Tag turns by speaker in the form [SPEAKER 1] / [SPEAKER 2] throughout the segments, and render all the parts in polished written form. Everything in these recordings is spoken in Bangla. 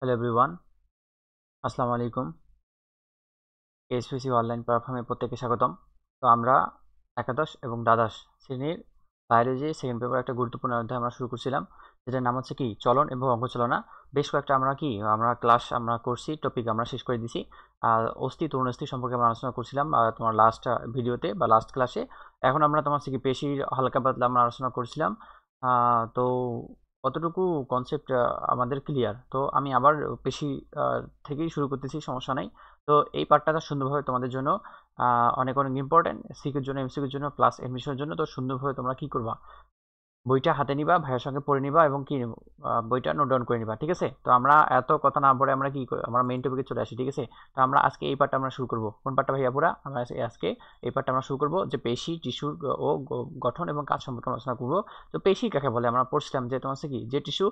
[SPEAKER 1] হ্যালো এভরিওয়ান, আসসালামু আলাইকুম। এসপিসি অনলাইন প্ল্যাটফর্মে প্রত্যেককে স্বাগতম। তো আমরা একাদশ এবং দ্বাদশ শ্রেণীর বায়োলজি সেকেন্ড পেপার একটা গুরুত্বপূর্ণ অধ্যায় আমরা শুরু করছিলাম, যেটার নাম হচ্ছে কি চলন এবং অঙ্কচালনা। বেশ কয়েকটা আমরা ক্লাস করছি, টপিক আমরা শেষ করে দিছি। অস্থি তরুণ অস্থি সম্পর্কে আমরা আলোচনা করছিলাম তোমার লাস্ট ভিডিওতে বা লাস্ট ক্লাসে। এখন আমরা তোমার হচ্ছে কি পেশির হালকা পাতলা আমরা আলোচনা করছিলাম। তো কতটুকু কনসেপ্ট আমাদের ক্লিয়ার? তো আমি আবার পেশি থেকেই শুরু করতেছি, সমস্যা নাই। তো এই পার্টটা সুন্দরভাবে তোমাদের জন্য অনেক অনেক ইম্পর্টেন্ট, সিকিউর জন্য, এমসিকিউর জন্য, প্লাস এডমিশনের জন্য। তো সুন্দরভাবে তোমরা কি করবা, বইটা হাতে নিবা, ভাইয়ের সঙ্গে পড়ে নিবা এবং কি বইটা নোট ডাউন করে নিবা, ঠিক আছে? তো আমরা এত কথা না বলে আমরা কি আমরা মেইন টপিকে চলে আসি, ঠিক আছে? তো আমরা আজকে এই পার্টটা আমরা শুরু করব। কোন পার্টটা ভাইয়া? পুরা আমরা আজকে এই পার্টটা আমরা শুরু করব, যে পেশি টিস্যুর ও গঠন এবং কাজ সম্পর্কে আলোচনা করব। তো পেশি কাকে বলে? আমরা পড়ছিলাম যে তোমার হচ্ছে কি, যে টিস্যু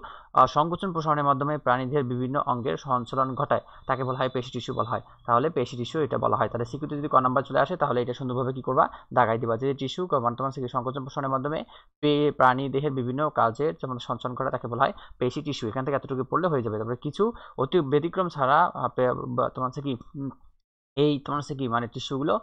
[SPEAKER 1] সংকোচন প্রসারণের মাধ্যমে প্রাণীদের বিভিন্ন অঙ্গের সঞ্চালন ঘটায় তাকে বলা হয় পেশি টিস্যু বলা হয়। তাহলে পেশি টিস্যু এটা বলা হয়। তাহলে সিকিউরিটি যদি ক নাম্বার চলে আসে, তাহলে এটা সুন্দরভাবে কি করবা, দাগাই দিবা, যে টিস্যু মানে তোমার হচ্ছে কি সংকোচন প্রসারণের মাধ্যমে প্রাণী দেহের বিভিন্ন কাজের যেমন সঞ্চালন করা তাকে বলা হয় পেশি টিস্যু। এখান থেকে এতটুকু পড়লে হয়ে যাবে। তারপরে কিছু অতি ব্যতিক্রম ছাড়া তোমার হচ্ছে কি এই তোমার হচ্ছে কি মানে টিস্যুগুলো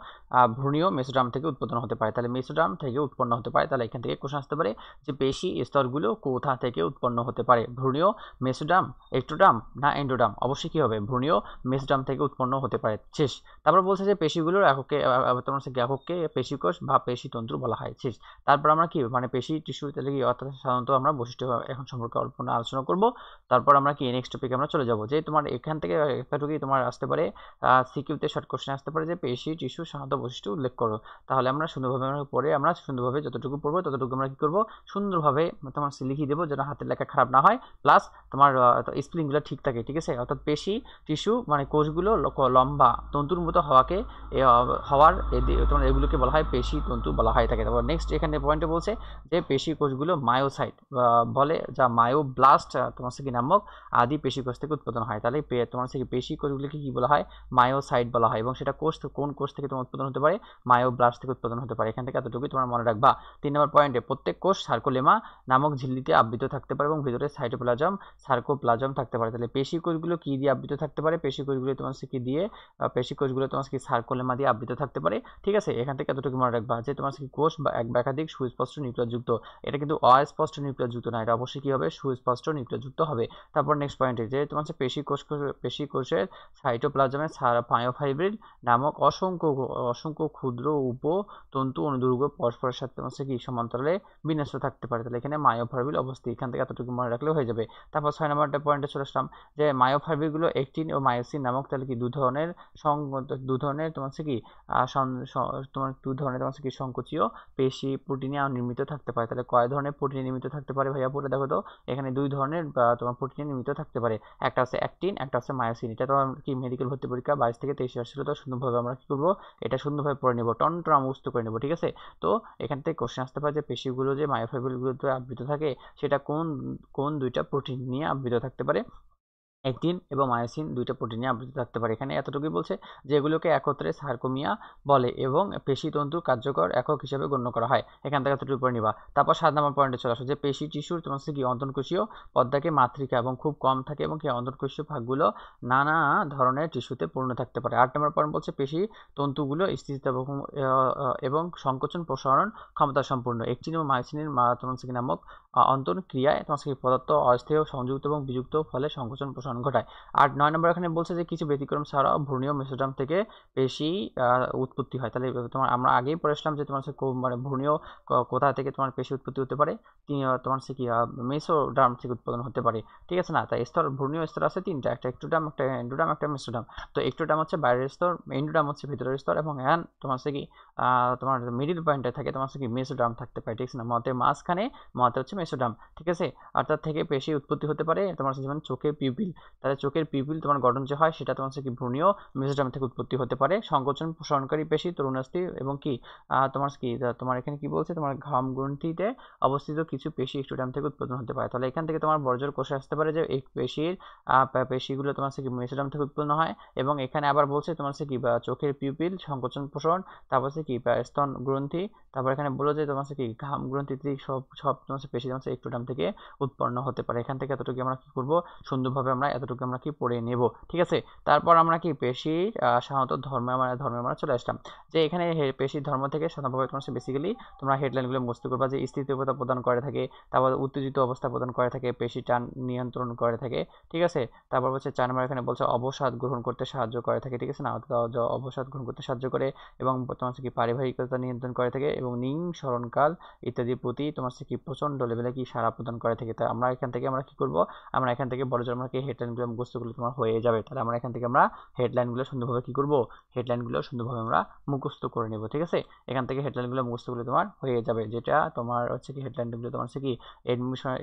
[SPEAKER 1] ভ্রূণীয় মেসোডার্ম থেকে উৎপন্ন হতে পারে। তাহলে মেসোডার্ম থেকে উৎপন্ন হতে পারে। তাহলে এখান থেকে কোশ্চেন আসতে পারে যে পেশি স্তরগুলো কোথা থেকে উৎপন্ন হতে পারে, ভ্রূণীয় মেসোডার্ম, একটোডার্ম না এন্ডোডার্ম? অবশ্যই কি হবে, ভ্রূণীয় মেসোডার্ম থেকে উৎপন্ন হতে পারে। শেষ। তারপর বলছে যে পেশিগুলোর এককে তোমার হচ্ছে এককে পেশিকোষ বা পেশিতন্ত্র বলা হয়। শেষ। তারপর আমরা কি মানে পেশি টিস্যু তাহলে কি, অর্থাৎ সাধারণত আমরা বৈশিষ্ট্য এখন সম্পর্কে অল্প আলোচনা করব। তারপর আমরা কি নেক্সট টপিকে আমরা চলে যাব, যে তোমার এখান থেকে এতটুকুই তোমার আসতে পারে সিকিউতে শর্ট কোশ্চেন আসতে পারে যে পেশি টিস্যু সাধারণত বৈশিষ্ট্য উল্লেখ করো। তাহলে আমরা সুন্দরভাবে পড়ে আমরা সুন্দরভাবে যতটুকু পড়বো ততটুকু আমরা কি করবো, সুন্দরভাবে তোমার লিখিয়ে দেবো যেন হাতের লেখা খারাপ না হয়, প্লাস তোমার স্পেলিংগুলো ঠিক থাকে, ঠিক আছে? অর্থাৎ পেশি টিস্যু মানে কোষগুলো লম্বা তন্তুর মতো হওয়াকে হওয়ার তোমার এগুলোকে বলা হয় পেশি তন্তু বলা হয় থাকে। তারপর নেক্সট এখানে পয়েন্টে বলছে যে পেশি কোষগুলো মায়োসাইট বলে, যা মায়োব্লাস্ট তোমার কি নামক আদি পেশি কোষ থেকে উৎপাদন হয়। তাহলে তোমার পেশি কোষগুলিকে কি বলা হয়, মায়োসাইট বলা হয়। এবং সেটা কোন কোষ থেকে তোমার উৎপাদন হতে পারে, মায়োব্লাস্ট থেকে উৎপাদন হতে পারে। এখান থেকে এতটুকুই তোমার মনে রাখবা। 3 নম্বর পয়েন্টে প্রত্যেক কোষ সার্কোলেমা নামক ঝিল্লিতে আবৃত থাকতে পারে এবং ভিতরে সাইটোপ্লাজম সার্কোপ্লাজম থাকতে পারে। তাহলে পেশি কোষগুলো কি দিয়ে আবৃত থাকতে পারে, পেশি কোষগুলো তোমার কি দিয়ে, পেশি কোষগুলো তোমার কি সার্কোলেমা দিয়ে আবৃত থাকতে পারে, ঠিক আছে? এখান থেকে এতটুকু মনে রাখবা যে তোমার কি কোষ বা এক বা একাধিক সুস্পষ্ট নিউক্লিয়াস যুক্ত। এটা কিন্তু অস্পষ্ট নিউক্লিয়াস যুক্ত না, এটা অবশ্যই কি হবে, সুস্পষ্ট নিউক্লিয়াস যুক্ত হবে। তারপর নেক্সট পয়েন্টে যে তোমার পেশি কোষের সাইটোপ্লাজমে মায়োফাইব্রিল নামক অসংখ্য ক্ষুদ্র উপতন্তু অনুদৈর্ঘ্য পরস্পরের সাথে হচ্ছে কি সমান্তরালে বিন্যস্ত থাকতে পারে। তাহলে এখানে মায়োফাইব্রিল অবস্থিত, এখান থেকে এতটুকু মনে রাখলে হয়ে যাবে। তারপর 6 নম্বরটা পয়েন্টে চলে আসলাম, যে মায়োফাইব্রিলগুলো একটিন ও মায়োসিন নামক তাহলে কি দু ধরনের তোমার হচ্ছে কি তোমার দু ধরনের তোমার হচ্ছে কি সংকোচীয় পেশি প্রোটিনে নির্মিত থাকতে পারে। তাহলে কয় ধরনের প্রোটিনে নির্মিত থাকতে পারে ভাইয়া? পরে দেখো তো, এখানে দুই ধরনের তোমার প্রোটিনে নির্মিত থাকতে পারে। একটা হচ্ছে অ্যাক্টিন, একটা হচ্ছে মায়োসিন। এটা তো কি মেডিকেল ভর্তি পরীক্ষা 22 থেকে 23 আসছিল। তো সুন্দরভাবে আমরা কি করবো, এটা সুন্দরভাবে পড়ে নেবো, টনটন মুখস্থ করে নেবো, ঠিক আছে? তো এখান থেকে কোশ্চেন আসতে পারে যে পেশিগুলো যে মায়োফাইব্রিলগুলোতে আবৃত থাকে সেটা কোন কোন দুইটা প্রোটিন নিয়ে আবৃত থাকতে পারে। অ্যাক্টিন এবং মায়োসিন দুইটা প্রোটিনে আবৃত থাকতে পারে। এখানে এতটুকুই বলছে যে এগুলোকে একত্রে সার্কোমিয়া বলে এবং পেশিতন্তু কার্যকর একক হিসেবে গণ্য করা হয়। এখান থেকে এতটুকু পড়ে নিবা। তারপর 7 নম্বর পয়েন্টে চলে আসো, যে পেশি টিস্যুর তোমার কি অন্তঃকোষীয় পর্দাকে মাতৃকা এবং খুব কম থাকে এবং কি অন্তঃকোষীয় ভাগগুলো নানা ধরনের টিস্যুতে পূর্ণ থাকতে পারে। 8 নম্বর পয়েন্ট বলছে পেশি তন্তুগুলো স্থিতিস্থাপক এবং সংকোচন প্রসারণ ক্ষমতা সম্পূর্ণ। অ্যাক্টিন ও মায়োসিনের তোমার কি নামক অন্তঃক্রিয়ায় তোমার কি পদার্থ অস্থির সংযুক্ত এবং বিযুক্ত ফলে সংকোচন প্রসারণ ঘটায়। আর 9 নম্বর এখানে বলছে যে কিছু ব্যতিক্রম ছাড়াও ভ্রূণীয় মেসোডার্ম থেকে পেশি উৎপত্তি হয়। তাহলে তোমার আমরা আগেই পড়েছিলাম যে তোমার মানে ভ্রূণীয় কোথা থেকে তোমার পেশি উৎপত্তি হতে পারে, তোমার সে কি মেসোডার্ম থেকে উৎপাদন হতে পারে, ঠিক আছে না? তাই স্তর ভ্রূণীয় স্তর আছে তিনটা, একটা একটোডার্ম, একটা এন্ডোডার্ম, একটা মেসোডার্ম। তো একটোডার্ম হচ্ছে বাইরের স্তর, এন্ডোডার্ম হচ্ছে ভিতরের স্তর, এবং তোমার সে কি তোমার মিডিল পয়েন্টে থাকে তোমার সে কি মেসোডার্ম থাকতে পারে, ঠিক আছে না? মতের মাঝখানে মতে হচ্ছে মেসোডার্ম, ঠিক আছে? অর্থাৎ থেকে পেশি উৎপত্তি হতে পারে তোমার যেমন চোখের পিউপিল। তাহলে চোখের পিউপিল তোমার গঠন যে হয় সেটা তোমার কি ভ্রূণীয় মেসোডার্ম থেকে উৎপত্তি হতে পারে। সংকোচন প্রসারণকারী পেশি তরুণাস্থি এবং কি তোমার কি তোমার এখানে কি বলছে, তোমার ঘাম গ্রন্থিতে অবস্থিত কিছু পেশি এক্টোডার্ম থেকে উৎপাদন হতে পারে। তাহলে এখান থেকে তোমার বর্জ্য কোষে আসতে পারে যে এই পেশিগুলো তোমার কি মেসোডার্ম থেকে উৎপন্ন হয়। এবং এখানে আবার বলছে তোমার কি চোখের পিউপিল সংকোচন প্রসারণ, তারপর কি স্তন গ্রন্থি, তারপর এখানে বলো যে তোমার কি ঘাম গ্রন্থি সব সব তোমার পেশি তোমার একটোডার্ম থেকে উৎপন্ন হতে পারে। এখান থেকে এতটুকু আমরা কি করব, সুন্দরভাবে আমরা এতটুকু আমরা কি পড়ে নেব, ঠিক আছে। তারপর আমরা কি পেশি সাধারণত ধর্মে আমরা চলে আসলাম, যে এখানে পেশির ধর্ম থেকে সাধারণভাবে তোমার বেসিক্যালি তোমরা হেডলাইনগুলো মুখস্থ করবা, যে স্থিতিশীলতা প্রদান করে থাকে, তারপর উত্তেজিত অবস্থা প্রদান করে থাকে, পেশি টান নিয়ন্ত্রণ করে থাকে, ঠিক আছে। তারপর হচ্ছে 4 নম্বর এখানে বলছে অবসাদ গ্রহণ করতে সাহায্য করে থাকে, ঠিক আছে না, অবসাদ গ্রহণ করতে সাহায্য করে এবং তোমার কি পারিবারিকতা নিয়ন্ত্রণ করে থাকে এবং স্মরণকাল ইত্যাদির প্রতি তোমার কি প্রচন্ড লেভেলে কি সাড়া প্রদান করে থাকে। তাই আমরা এখান থেকে আমরা কি করব, আমরা এখান থেকে বড় জোর আমরা কি হেডলাইনগুলো মুখস্থ করলে তোমার হয়ে যাবে। তাহলে আমরা এখান থেকে আমরা হেডলাইনগুলো সুন্দরভাবে কি করব, হেডলাইনগুলো সুন্দরভাবে আমরা মুখস্থ করে নেব, ঠিক আছে। এখান থেকে হেডলাইনগুলো মুখস্থ করলে তোমার হয়ে যাবে, যেটা তোমার হচ্ছে কি হেডলাইনগুলো তোমার হচ্ছে কি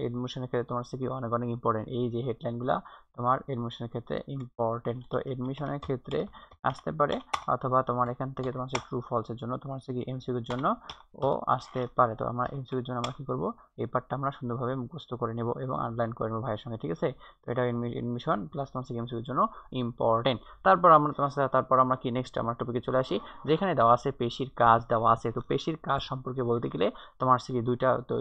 [SPEAKER 1] এডমিশনের ক্ষেত্রে তোমার হচ্ছে কি অনেক অনেক ইম্পর্টেন্ট। এই যে হেডলাইনগুলো তোমার এডমিশনের ক্ষেত্রে ইম্পর্টেন্ট, তো এডমিশনের ক্ষেত্রে আসতে পারে, অথবা তোমার এখান থেকে তোমার হচ্ছে ট্রু ফলসের জন্য তোমার হচ্ছে কি এমসিকিউর জন্য ও আসতে পারে। তো আমরা এমসিকিউর জন্য আমরা কি করব, এই পার্টটা আমরা সুন্দরভাবে মুখস্থ করে নেব এবং আনলাইন করে নেব ভাইয়ের সঙ্গে, ঠিক আছে। তো এটা এডমিশন প্লাস তোমার হচ্ছে এমসিকিউর জন্য ইম্পর্টেন্ট। তারপর আমরা কি নেক্সট আমার টপিকে চলে আসি, যেখানে দেওয়া আছে পেশির কাজ দেওয়া আছে। তো পেশির কাজ সম্পর্কে বলতে গেলে তোমার হচ্ছে কি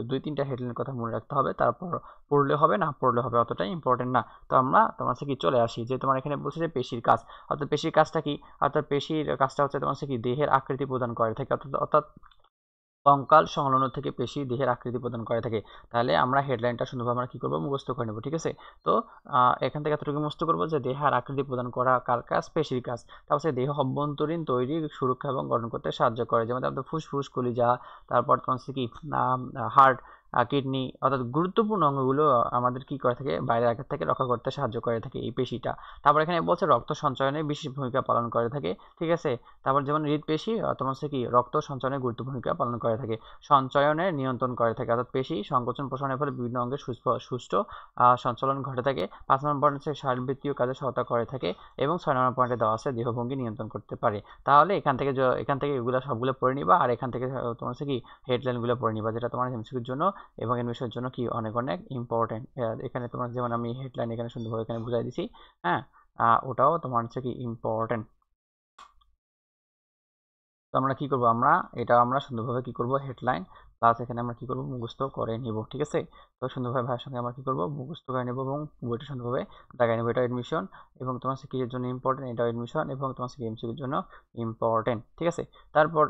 [SPEAKER 1] দুই তিনটা হেডলাইনের কথা মনে রাখতে হবে, তারপর পড়লে হবে না পড়লে হবে, অতটাই ইম্পর্টেন্ট না। তো আমরা তোমার হচ্ছে কি চলে আসি, যে তোমার এখানে বলছে যে পেশির কাজ, অর্থাৎ পেশির কাজটা কি, অর্থাৎ পেশির কাজটা হচ্ছে তোমার হচ্ছে কি দেহের আকৃতি প্রদান করে থাকে, অর্থাৎ কঙ্কাল সংলগ্ন থেকে পেশি দেহের আকৃতি প্রদান করে থাকে। তাহলে আমরা হেডলাইনটা সুন্দরভাবে আমরা কি করব, মুখস্থ করে নেব, ঠিক আছে। তো এখান থেকে এতটুকু মুখস্থ করব যে দেহের আকৃতি প্রদান করা কার কাজ, পেশির কাজ। তারপর দেহ অভ্যন্তরীণ তৈরি, সুরক্ষা এবং গঠন করতে সাহায্য করে, যেমন আমাদের ফুসফুস, কলিজা, তারপর তোমার কি হার্ট, কিডনি, অর্থাৎ গুরুত্বপূর্ণ অঙ্গগুলো আমাদের কি করে থাকে, বাইরের আঘাত থেকে রক্ষা করতে সাহায্য করে থাকে এই পেশিটা। তারপর এখানে বলছে রক্ত সঞ্চয়নে বিশেষ ভূমিকা পালন করে থাকে, ঠিক আছে। তারপর যেমন হৃদপেশি তোমার হচ্ছে কি রক্ত সঞ্চয়নে গুরুত্বপূর্ণ ভূমিকা পালন করে থাকে, সঞ্চয়নে নিয়ন্ত্রণ করে থাকে, অর্থাৎ পেশি সংকোচন প্রসারণের ফলে বিভিন্ন অঙ্গের সুষ্ঠু সঞ্চালন ঘটে থাকে। 5 নম্বর পয়েন্ট হচ্ছে শারীরবৃত্তীয় কাজে সহায়তা করে থাকে এবং 6 নম্বর পয়েন্টে দেওয়া আছে দেহভঙ্গি নিয়ন্ত্রণ করতে পারে। তাহলে এখান থেকে এগুলো সবগুলো পড়ে নিবা, আর এখান থেকে তোমার হচ্ছে কি হেডলাইনগুলো পড়ে নিবা, যেটা তোমার এমসিকিউর জন্য এবং এডমিশনের জন্য কি অনেক অনেক ইম্পর্টেন্ট। এখানে তোমার যেমন আমি হেডলাইন এখানে সুন্দরভাবে এখানে বুঝাই দিছি, হ্যাঁ, ওটাও তোমার হচ্ছে কি ইম্পর্টেন্ট। তো আমরা কি করব, আমরা সুন্দরভাবে কি করব, হেডলাইন প্লাস এখানে আমরা কি করব, মুখস্থ করে নিব, ঠিক আছে। তো সুন্দরভাবে ভাইয়ের সঙ্গে আমরা কি করব, মুখস্থ করে নেব এবং বইটা সুন্দরভাবে দেখাই নেব। এটা এডমিশন এবং তোমার কিসের জন্য ইম্পর্টেন্ট, এটা এডমিশন এবং তোমার এমসিকিউর জন্য ইম্পর্টেন্ট, ঠিক আছে। তারপর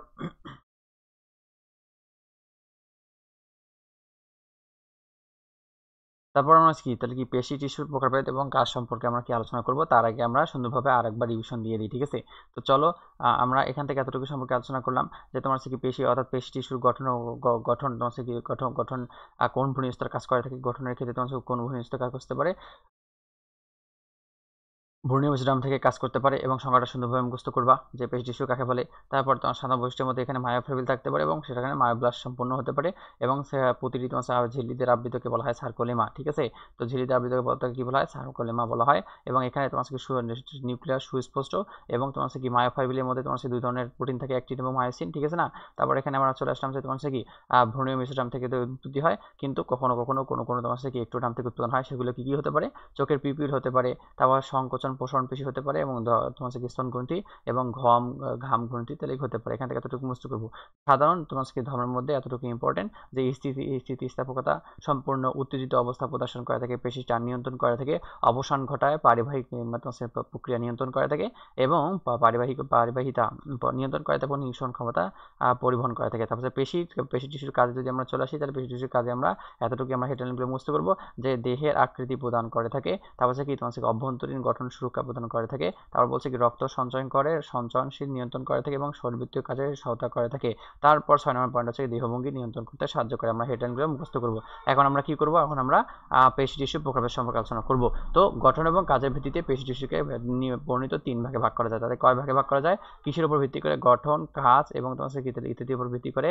[SPEAKER 1] আমরা কি তাহলে কি পেশি টিস্যুর প্রকারভেদ এবং কাজ সম্পর্কে আমরা কি আলোচনা করব, তার আগে আমরা সুন্দরভাবে আরেকবার রিভিশন দিয়ে দিই, ঠিক আছে। তো চলো আমরা এখান থেকে এতটুকু সম্পর্কে আলোচনা করলাম, যে তোমার কি পেশি অর্থাৎ পেশি টিস্যুর গঠন তোমার কি গঠন কোন ভূমিস্তর কাজ করে থাকে, গঠনের ক্ষেত্রে তোমার কোন ভূমিস্তর কাজ করতে পারে, ভ্রূণীয় মেসোডার্ম থেকে কাজ করতে পারে এবং সংজ্ঞাটা সুন্দরভাবে মুখস্থ করবা, যে পেশি টিস্যু কাকে বলে। তারপর তোমার সাধারণ বৈশিষ্ট্যের মধ্যে এখানে মায়োফিব্রিল থাকতে পারে এবং সেখানে মায়োব্লাস্ট সম্পূর্ণ হতে পারে এবং প্রতিটি তোমার ঝিল্লিদের আবৃতকে বলা হয় সার্কোলেমা, ঠিক আছে। তো ঝিল্লিদের আবৃতকে বলতে কি বলা হয়, সার্কোলেমা বলা হয়। এবং এখানে তোমার নিউক্লিয়াস সুস্পষ্ট এবং তোমার কি মায়োফাইব্রিলের মধ্যে তোমার দুই ধরনের প্রোটিন থাকে, অ্যাক্টিন এবং মায়োসিন, ঠিক আছে না। তারপর এখানে আমরা চলে আসলাম যে তোমার কি ভ্রূণীয় মেসোডার্ম থেকে উৎপত্তি হয়, কিন্তু কখনো কখনো কোনো তোমার কি একটোডার্ম থেকে উৎপাদন হয়, সেগুলো কি হতে পারে, চোখের পিপিল হতে পারে, তারপর সংকোচন প্রসারণ পেশি হতে পারে এবং তোমার হচ্ছে স্তন গ্রন্থি এবং ঘাম গ্রন্থি তাহলে হতে পারে। এখান থেকে এতটুকু মুখস্থ করবো। সাধারণ তোমার ধর্মের মধ্যে এতটুকু ইম্পর্টেন্ট, যে স্থিতিস্থাপকতা সম্পূর্ণ উত্তেজিত অবস্থা প্রদর্শন করে থাকে, পেশি টান নিয়ন্ত্রণ করে থাকে, অবসান ঘটায়, পারিবাহিক প্রক্রিয়া নিয়ন্ত্রণ করে থাকে এবং পারিবাহিতা নিয়ন্ত্রণ করে থাকে এবং নিঃসরণ ক্ষমতা পরিবহন করে থাকে। তারপরে পেশি টিস্যুর কাজে যদি আমরা চলে আসি, তাহলে পেশি টিস্যুর কাজে আমরা এতটুকু আমরা হেডলাইনগুলো মুখস্থ করবো, যে দেহের আকৃতি প্রদান করে থাকে, তারপর কি তোমার অভ্যন্তরীণ গঠন সুরক্ষা প্রদান করে থাকে, তারপর বলছে কি রক্ত সঞ্চয়ন করে, সঞ্চয়নশীল নিয়ন্ত্রণ করে থাকে এবং শরীরবৃত্তীয় কাজে সহায়তা করে থাকে। তারপর 6 নম্বর পয়েন্ট হচ্ছে দেহভঙ্গি নিয়ন্ত্রণ করতে সাহায্য করে। আমরা হেডলাইনগুলো মুখস্থ করব। এখন আমরা কি করব, এখন আমরা পেশি টিস্যু প্রকারভেদ সম্পর্কে আলোচনা করব। তো গঠন এবং কাজের ভিত্তিতে পেশি টিস্যুকে বর্ণিত 3 ভাগে ভাগ করা যায়। তাদের কয় ভাগে ভাগ করা যায়, কিসের উপর ভিত্তি করে, গঠন, কাজ এবং তোমার ইত্যাদির উপর ভিত্তি করে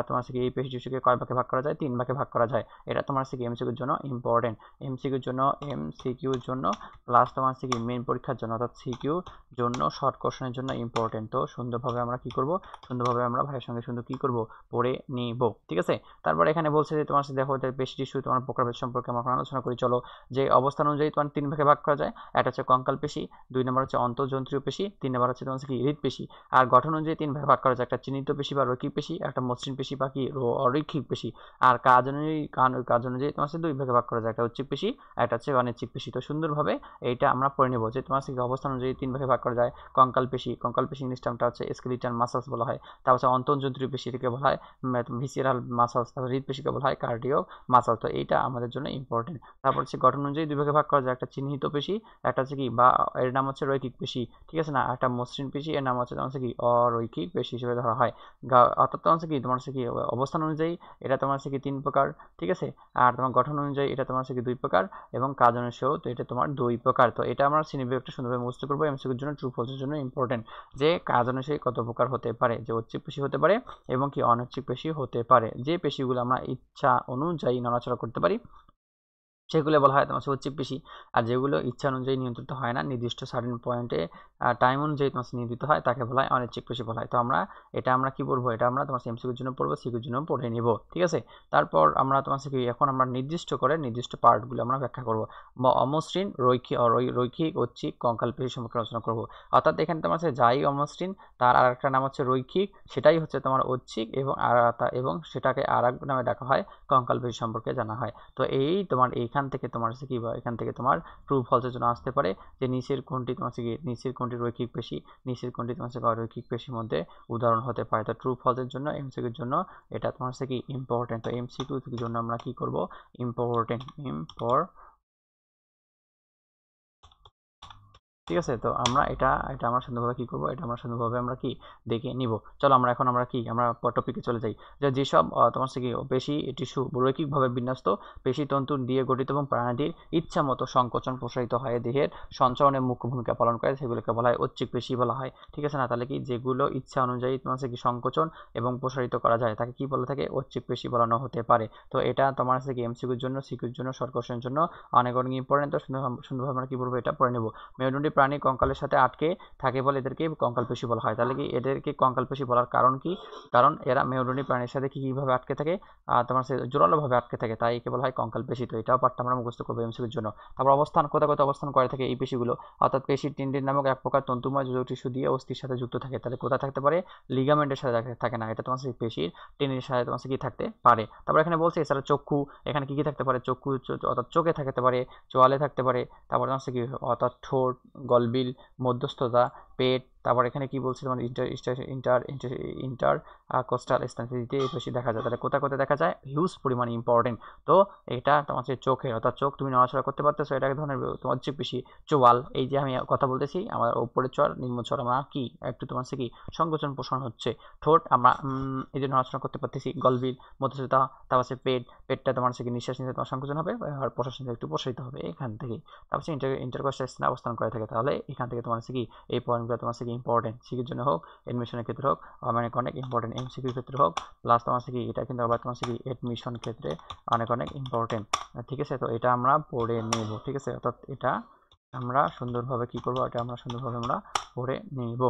[SPEAKER 1] তোমার এই পেশি টিস্যুকে কয় ভাগে ভাগ করা যায়, 3 ভাগে ভাগ করা যায়। এটা তোমার এমসিকিউর জন্য ইম্পর্টেন্ট, এমসিকিউর জন্য প্লাস তোমার কি মেইন পরীক্ষার জন্য অর্থাৎ সিকিউ জন্য শর্ট কোশ্চেনের জন্য ইম্পর্টেন্ট। তো সুন্দরভাবে আমরা কি করব, সুন্দরভাবে আমরা ভাইয়ের সঙ্গে সুন্দর কি করব, পড়ে নিব। ঠিক আছে, তারপর এখানে বলছে যে তোমার সাথে দেখো পেশি টিস্যু তোমার প্রকারভেদ সম্পর্কে আমরা আলোচনা করি। চলো, যে অবস্থান অনুযায়ী তোমার 3 ভাগে ভাগ করা যায়। একটা হচ্ছে কঙ্কাল পেশি, 2 নম্বর হচ্ছে অন্তঃজন্ত্রীয় পেশি, 3 নম্বর হচ্ছে তোমার কি হৃদপেশি। আর গঠন অনুযায়ী 3 ভাগে ভাগ করা যায়। একটা চিহ্নিত পেশি বা রৈখিক পেশি, একটা মসৃণ পেশি বা কি অরৈখিক পেশি। আর কাজ অনুযায়ী তোমার 2 ভাগে ভাগ করা যায়। একটা ঐচ্ছিক পেশি, একটা হচ্ছে অনৈচ্ছিক পেশি। তো সুন্দরভাবে এইটা আমরা পড়ে নেব যে তোমার অবস্থান অনুযায়ী 3 ভাগে ভাগ করা যায়। কঙ্কাল পেশি ইংলিশ টার্মটা হচ্ছে স্কেলিটাল মাসলস বলা হয়। তারপর হচ্ছে অন্তঃজন্ত্রীয় পেশিকে বলা হয় ভিসিরাল মাসলস। তারপর হৃদপেশিকে বলা হয় কার্ডিও মাসল। তো এইটা আমাদের জন্য ইম্পর্টেন্ট। তারপর হচ্ছে গঠন অনুযায়ী 2 ভাগে ভাগ করা যায়। একটা চিহ্নিত পেশি, একটা হচ্ছে কি বা এর নাম হচ্ছে রৈখিক পেশি। ঠিক আছে না, একটা মসৃণ পেশি, এর নাম হচ্ছে তোমার কি অরৈখিক পেশি হিসেবে ধরা হয়। অর্থাৎ তোমার কি তোমার কি অবস্থান অনুযায়ী এটা তোমার কি 3 প্রকার। ঠিক আছে, আর তোমার গঠন অনুযায়ী এটা তোমার কি 2 প্রকার, এবং কাজ অনুসারেও তো এটা তোমার 2 প্রকার। তো এটা আমরা শ্রেণীবিভাগটা সুন্দরভাবে মুখস্থ করবো। এমসিকিউর জন্য ট্রু ফলসের জন্য ইম্পর্টেন্ট যে কাজ অনুসারে কত প্রকার হতে পারে, যে ঐচ্ছিক পেশি হতে পারে এবং কি অনৈচ্ছিক পেশি হতে পারে। যে পেশিগুলো আমরা ইচ্ছা অনুযায়ী নড়াচড়া করতে পারি সেগুলো বলা হয় তোমার ঐচ্ছিক পেশি। আর যেগুলো ইচ্ছা অনুযায়ী নিয়ন্ত্রিত হয় না, নির্দিষ্ট সার্টেন পয়েন্টে টাইম অনুযায়ী তোমার নিয়ন্ত্রিত হয়, তাকে বলা হয় অনৈচ্ছিক পেশি বলা হয়। তো আমরা কি পড়বো, এটা আমরা তোমার এমসিকিউর জন্য পড়বো, সিকিউর জন্য পড়ে নিব। ঠিক আছে, তারপর আমরা তোমার এখন আমরা নির্দিষ্ট পার্টগুলো আমরা ব্যাখ্যা করবো। অমসৃণ, রৈখিক, ঐচ্ছিক, কঙ্কাল পেশি সম্পর্কে আলোচনা করবো। অর্থাৎ এখানে তোমার যাই অমসৃণ তার আর একটা নাম হচ্ছে রৈখিক, সেটাই হচ্ছে তোমার ঐচ্ছিক, এবং সেটাকে আর এক নামে ডাকা হয় কঙ্কাল পেশি সম্পর্কে জানা হয়। তো এই তোমার এখান থেকে তোমার কি এখান থেকে তোমার ট্রু ফলসের জন্য আসতে পারে যে নিচের কোনটি রৈখিক পেশি, নিচের কোনটি তোমার অরৈখিক পেশির মধ্যে উদাহরণ হতে পারে। তো ট্রু ফলসের জন্য এমসিকিউর জন্য এটা তোমার কি ইম্পর্টেন্ট। তো এমসিকিউর জন্য আমরা কি করব, ইম্পর্টেন্ট। ঠিক আছে, তো আমরা এটা আমরা সুন্দরভাবে কি করব, এটা আমরা সুন্দরভাবে আমরা কি দেখে নিব। চলো আমরা এখন আমরা টপিকে চলে যাই। যেসব তোমার কি পেশি টিস্যু রৈখিকভাবে বিন্যস্ত পেশি তন্তু দিয়ে গঠিত এবং প্রাণীটির ইচ্ছা মতো সংকোচন প্রসারিত হয়ে দেহের সঞ্চালনে মুখ্য ভূমিকা পালন করে, সেগুলোকে বলা হয় ঐচ্ছিক পেশি বলা হয়। ঠিক আছে না, তাহলে কি যেগুলো ইচ্ছা অনুযায়ী তোমার কি সংকোচন এবং প্রসারিত করা যায় তাকে কি বলে থাকে, ঐচ্ছিক পেশি বলানো হতে পারে। তো এটা তোমার কি এমসিকিউর জন্য, সিকিউর জন্য, শর্ট কোশ্চেনের জন্য অনেক ইম্পর্টেন্ট। তো সুন্দরভাবে আমরা কি বলবো, এটা পড়ে নেব। মেরুদণ্ডী প্রাণী কঙ্কালের সাথে আটকে থাকে বলে এদেরকে কঙ্কাল পেশি বলা হয়। তাহলে কি এদেরকে কঙ্কাল পেশি বলার কারণ কি, কারণ এরা মেরুদণ্ডী প্রাণীর সাথে কিভাবে আটকে থাকে, তোমার জোরালোভাবে আটকে থাকে, তাই একে বলা হয় কঙ্কাল পেশি। তো এটাও পার্টটা আমরা মুখস্থ করবো এমসিকিউর জন্য। তারপর অবস্থান, কোথায় অবস্থান করে থাকে এই পেশিগুলো, অর্থাৎ পেশির টেন্ডিন নামক এক প্রকার তন্তুময় যোজক টিস্যু দিয়ে অস্থির সাথে যুক্ত থাকে। তাহলে কোথায় থাকতে পারে, লিগামেন্টের সাথে থাকে না, এটা তোমার সেই পেশির টেন্ডিনের সাথে তোমার কি থাকতে পারে। তারপর এখানে বলছে এছাড়া চক্ষু, এখানে কি থাকতে পারে, চক্ষু অর্থাৎ চোখে থাকতে পারে, চোয়ালে থাকতে পারে। তারপর তোমার কি অর্থাৎ ঠোঁট, গলবিল, মধ্যস্থতা, পেট। তারপর এখানে কি বলছে তোমার ইন্টার কোস্টাল স্থানটিতে এই পেশি দেখা যায়। তাহলে কোথায় দেখা যায়, হিউজ পরিমাণে ইম্পর্টেন্ট। তো এটা তোমার চোখের, অর্থাৎ চোখ তুমি নড়াচড়া করতে পারতেছো, এটা এক ধরনের তোমার ঐচ্ছিক পেশি। চোয়াল, এই যে আমি কথা বলতেছি আমার উপরের চর নিম্ন চর আমরা কি একটু তোমার কি সংকোচন পোষণ হচ্ছে। ঠোঁট আমরা এই যে নড়াচড়া করতে পারতেছি। গলবিল, মধ্যস্থতা, তারপর পেটটা তোমার কি নিঃশ্বাস নিতে তোমার সংকোচন হবে, আর প্রশ্বাস নিতে একটু প্রসারিত হবে এখান থেকে। তারপর ইন্টারকোস্টাল স্থানে অবস্থান করে থাকে। তাহলে এখান থেকে তোমার কি এই পয়েন্টগুলো তোমার কি ইম্পর্টেন্ট, সিকিউর জন্য হোক, এডমিশনের ক্ষেত্রে হোক, অনেক ইম্পর্টেন্ট, এমসিকিউর ক্ষেত্রে হোক, প্লাস তোমার কি এটা কিন্তু আবার তোমার কি এডমিশন ক্ষেত্রে অনেক ইম্পর্টেন্ট। ঠিক আছে, তো এটা আমরা পড়ে নেব। ঠিক আছে, অর্থাৎ এটা আমরা সুন্দরভাবে কি করব, এটা আমরা সুন্দরভাবে আমরা পড়ে নেব।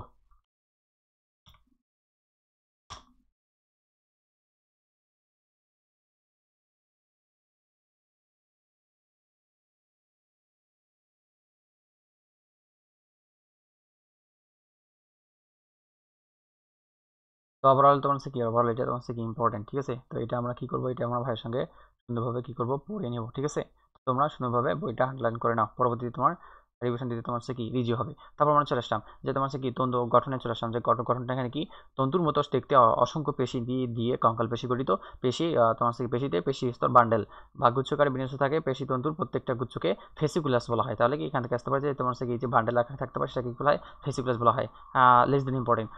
[SPEAKER 1] তো ওভারঅল তোমার কি ওভারঅল এটা তোমার কি ইম্পর্টেন্ট। ঠিক আছে, তো এটা আমরা কি করব, এটা আমরা ভাইয়ের সঙ্গে সুন্দরভাবে কি করব, পড়ে নেব। ঠিক আছে, তোমরা সুন্দরভাবে বইটা আন্ডারলাইন করে নাও, পরবর্তীতে তোমার রিভিশন দিতে তোমার কি ইজি হবে। তারপর আমরা চলে আসলাম যে তোমার কি তন্তু গঠনে চলে আসলাম, যে গঠনটা এখানে কি তন্তুর মতো দেখতে অসংখ্য পেশি দিয়ে কঙ্কাল পেশি গঠিত। পেশি তোমার কি পেশিতে পেশি স্তর বান্ডেল বা গুচ্ছকারে বিন্যস্ত থাকে। পেশি তন্তুর প্রত্যেকটা গুচ্ছকে ফেসিকুলাস বলা হয়। তাহলে কি এখান থেকে আসতে পারে যে তোমার কি যে বান্ডেল আকারে থাকতে পারে সেটাকে কি বলা হয়, ফেসিকুলাস বলা হয়। লেস দেন ইম্পর্টেন্ট,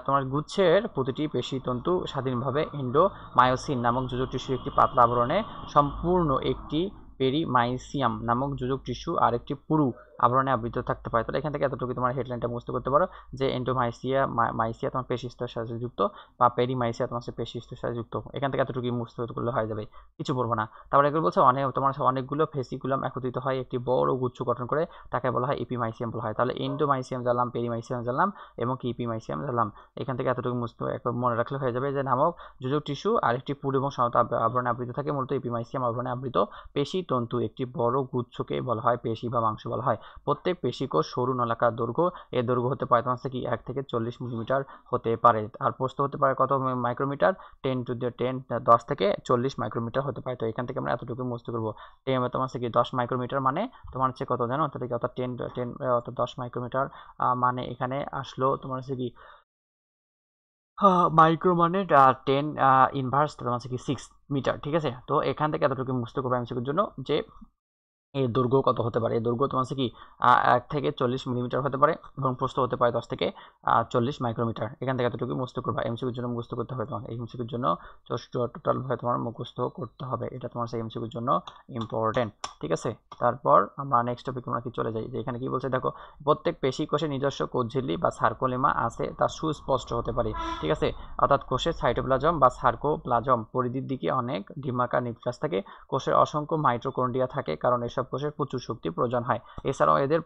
[SPEAKER 1] তোমার গুচ্ছের প্রতিটি পেশি তন্তু স্বাধীনভাবে এন্ডোমায়োসিন নামক যোজক টিস্যুর একটি পাতলা আবরণে সম্পূর্ণ একটি পেরিমাইসিয়াম নামক যোজক টিস্যু আর একটি পুরু আবরণে আবৃত থাকতে পারে। তাহলে এখান থেকে এতটুকু তোমার হেডলাইনটা মুখস্থ করতে পারো যে মাইসিয়া তোমার পেশি স্তরের সাথে যুক্ত, বা পেরিমাইসিয়া তোমার পেশি স্তরের সাথে যুক্ত। এখান থেকে এতটুকু মুখস্থ করলে হয়ে যাবে, কিছু পড়বো না। তারপরে এগুলো বলছে তোমার অনেকগুলো ফেসিকুলাম একত্রিত হয় একটি বড় গুচ্ছ গঠন করে, তাকে বলা হয় এপিমাইসিয়াম বলা হয়। তাহলে এন্ডোমাইসিয়াম জানলাম, পেরিমাইসিয়াম জানলাম এবং কি ইপিমাইসিয়াম জানলাম। এখান থেকে এতটুকু মুখস্থ একবার মনে রাখলে হয়ে যাবে যে নামক যোজক টিস্যু আরেকটি পুরু এবং সমতা আবরণে আবৃত থাকে, মূলত এপিমাইসিয়াম আবরণে আবৃত পেশি তন্তু একটি বড় গুচ্ছকে বলা হয় পেশি বা মাংস বলা হয়। প্রত্যেক পেশিকোষ সরু নলাকার দৈর্ঘ্য, এর দৈর্ঘ্য হতে পারে তোমার কি 1 থেকে 40 মিলিমিটার হতে পারে, আর প্রস্থ হতে পারে কত মাইক্রোমিটার, 10 থেকে 40 মাইক্রোমিটার হতে পারে। তো এখান থেকে আমরা এতটুকু মুখস্থ করবো। তোমার কি 10 মাইক্রোমিটার মানে তোমার হচ্ছে কত জানো, তাহলে কি অর্থাৎ 10 মাইক্রোমিটার মানে এখানে আসলো তোমার হচ্ছে কি মাইক্রো মানে 10 ইনভার্স তোমার হচ্ছে কি 6 মিটার, ঠিক আছে। তো এখান থেকে এতটুকু মুখস্থ করবো এমসিকিউর জন্য যে এর দৈর্ঘ্য কত হতে পারে। এর দৈর্ঘ্য তোমার কি 1 থেকে 40 মিলিমিটার হতে পারে এবং প্রস্থ হতে পারে 10 থেকে 40 মাইক্রোমিটার। এখান থেকে এতটুকু মুখস্থ করবা, এমসিকিউর জন্য মুখস্থ করতে হবে তোমাকে। এই এমসিকিউর জন্য টোটালভাবে তোমার মুখস্থ করতে হবে, এটা তোমার সেই এমসিকিউর জন্য ইম্পর্টেন্ট, ঠিক আছে। তারপর আমরা নেক্সট টপিকে আমরা কি চলে যাই, যে এখানে কি বলছে দেখো, প্রত্যেক পেশি কোষে নিজস্ব কোষঝিল্লি বা সার্কোলেমা আছে, তা সুস্পষ্ট হতে পারে, ঠিক আছে। অর্থাৎ কোষের সাইটোপ্লাজম বা সার্কোপ্লাজম পরিধির দিকে অনেক ডিম্বাকার নিউক্লিয়াস থাকে, কোষের অসংখ্য মাইটোকন্ড্রিয়া থাকে, কারণ এসব কোষের প্রচুর শক্তি প্রয়োজন হয়। এছাড়াও এদের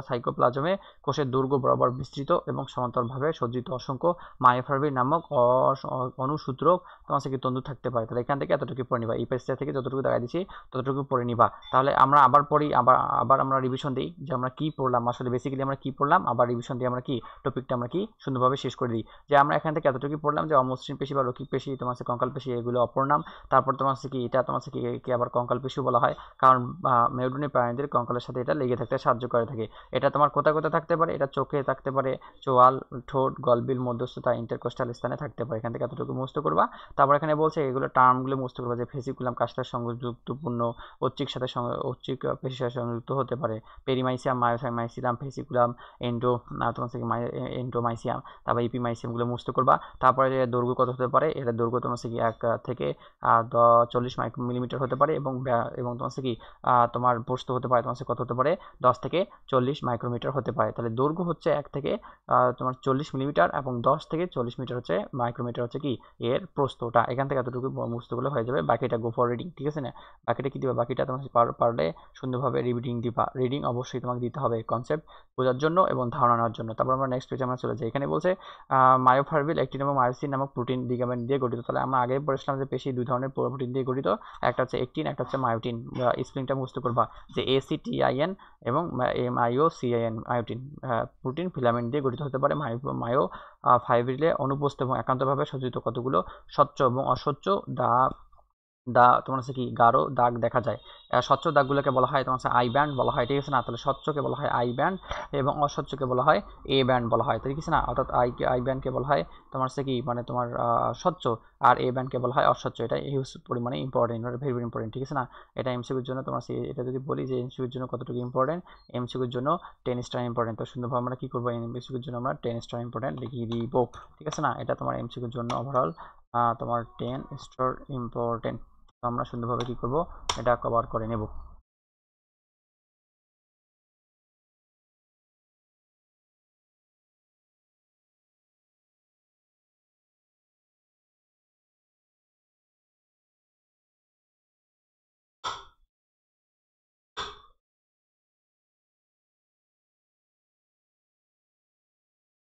[SPEAKER 1] সাইটোপ্লাজমে কোষের দৈর্ঘ্য বরাবর বিস্তৃত এবং সমান্তরালভাবে সজ্জিত অসংখ্য মায়োফাইব্রিন নামক অনুসূত্রক তোমার কি তন্তু থাকতে পারে। তাহলে এখান থেকে এতটুকু পড়ে নিবা, এই পেজটা থেকে যতটুকু দেখা দিচ্ছি ততটুকু পড়ে নিবা। তাহলে আমরা আবার পড়ি, আবার আমরা রিভিশন দিই যে আমরা কি পড়লাম, আসলে বেসিক্যালি আমরা কি পড়লাম, আবার রিভিশন দিয়ে আমরা কি টপিকটা আমরা কি সুন্দরভাবে শেষ করে দিই। যে আমরা এখান থেকে এতটুকু পড়লাম যে অমসৃণ পেশি বা রৈখিক পেশি, তোমার কঙ্কাল পেশি, এগুলো অপর নাম। তারপর তোমার কি এটা তোমার কি আবার কঙ্কাল পেশি বলা হয়, কারণ মেরুদণ্ডী প্রাণীদের কঙ্কালের সাথে এটা লেগে থাকতে সাহায্য করে থাকে। এটা তোমার কোথায় কোথায় থাকতে পারে, এটা চোখে থাকতে পারে, চোয়াল, ঠোঁট, গলবিল, মধ্যস্থতা, ইন্টারকোস্টাল স্থানে থাকতে পারে। এখান থেকে এতটুকু মুখস্থ করবা। তারপর এখানে বলছে এগুলো টার্মগুলো মুখস্থ করবা, যে ফেসিকুলাম কাস্টার সংযুক্তপূর্ণ ঐচ্ছিক সাথে ঐচ্ছিক পেশির সাথে সংযুক্ত হতে পারে, পেরিমাইসিয়াম, মায়োসাইমাইসিয়াম, ফেসিকুলাম, এন্ডো তোমার এন্ডোমাইসিয়াম, তারপর ইপিমাইসিয়ামগুলো মুখস্থ করবা। তারপরে দৈর্ঘ্য কত হতে পারে, এটা দৈর্ঘ্য তোমার কি 1 থেকে 40 মিলিমিটার হতে পারে, এবং তোমার কি তোমার প্রস্থ হতে পারে তোমার কত হতে পারে, 10 থেকে 40 মাইক্রোমিটার হতে পারে। তাহলে দৈর্ঘ্য হচ্ছে 1 থেকে তোমার 40 মিলিমিটার এবং 10 থেকে 40 মিটার হচ্ছে মাইক্রোমিটার হচ্ছে কি এর প্রস্থটা। এখান থেকে এতটুকু মুখস্থ করলে হয়ে যাবে, বাকিটা গো ফর রিডিং, ঠিক আছে না। বাকিটা কি দিবা, বাকিটা তোমার পারলে সুন্দরভাবে রিডিং দিবা। রিডিং অবশ্যই তোমাকে দিতে হবে কনসেপ্ট বোঝার জন্য এবং ধারণা নেওয়ার জন্য। তারপর আমরা নেক্সট পেজে আমরা চলে যাই। এখানে বলছে মায়োফাইব্রিল অ্যাক্টিন এবং মায়োসিন নামক প্রোটিন লিগামেন্ট দিয়ে গঠিত। তাহলে আমরা আগে পড়েছিলাম যে পেশি দুই ধরনের প্রোটিন দিয়ে গঠিত, একটা হচ্ছে অ্যাক্টিন, একটা হচ্ছে মায়োটিন। স্প্রিংটা মুখস্থ করবা যে ACTIN এবং MIOCIN, মায়োটিন প্রোটিন ফিলামেন্ট দিয়ে গঠিত হতে পারে। ফাইব্রিলে অনুপস্থিত এবং একান্তভাবে সজ্জিত কতগুলো স্বচ্ছ এবং অস্বচ্ছ তোমার হচ্ছে কি গাঢ় দাগ দেখা যায়। স্বচ্ছ দাগগুলোকে বলা হয় তোমার হচ্ছে আই ব্যান্ড বলা হয়, ঠিক আছে না। তাহলে স্বচ্ছকে বলা হয় আই ব্যান্ড এবং অস্বচ্ছকে বলা হয় এ ব্যান্ড বলা হয়, ঠিক আছে না। অর্থাৎ আই ব্যান্ডকে বলা হয় তোমার হচ্ছে কি মানে তোমার স্বচ্ছ, আর এ ব্যান্ডকে বলা হয় অস্বচ্ছ। এটা হিউজ পরিমাণে ইম্পর্টেন্ট, ভেরি ভেরি ইম্পর্টেন্ট, ঠিক আছে না। এটা এমসিকিউর জন্য তোমার এটা যদি বলি যে এমসিকিউর জন্য কতটুকু ইম্পর্টেন্ট, এমসিকিউর জন্য 10 স্টার ইম্পর্টেন্ট। তো সুন্দরভাবে আমরা কি করবো, এমসিকিউর জন্য আমরা 10 স্টার ইম্পর্টেন্ট লিখিয়ে দিব, ঠিক আছে না। এটা তোমার এমসিকিউর জন্য ওভারঅল তোমার 10 স্টার ইম্পর্টেন্ট। আমরা সুন্দরভাবে কি করব, এটা কভার করে নেব।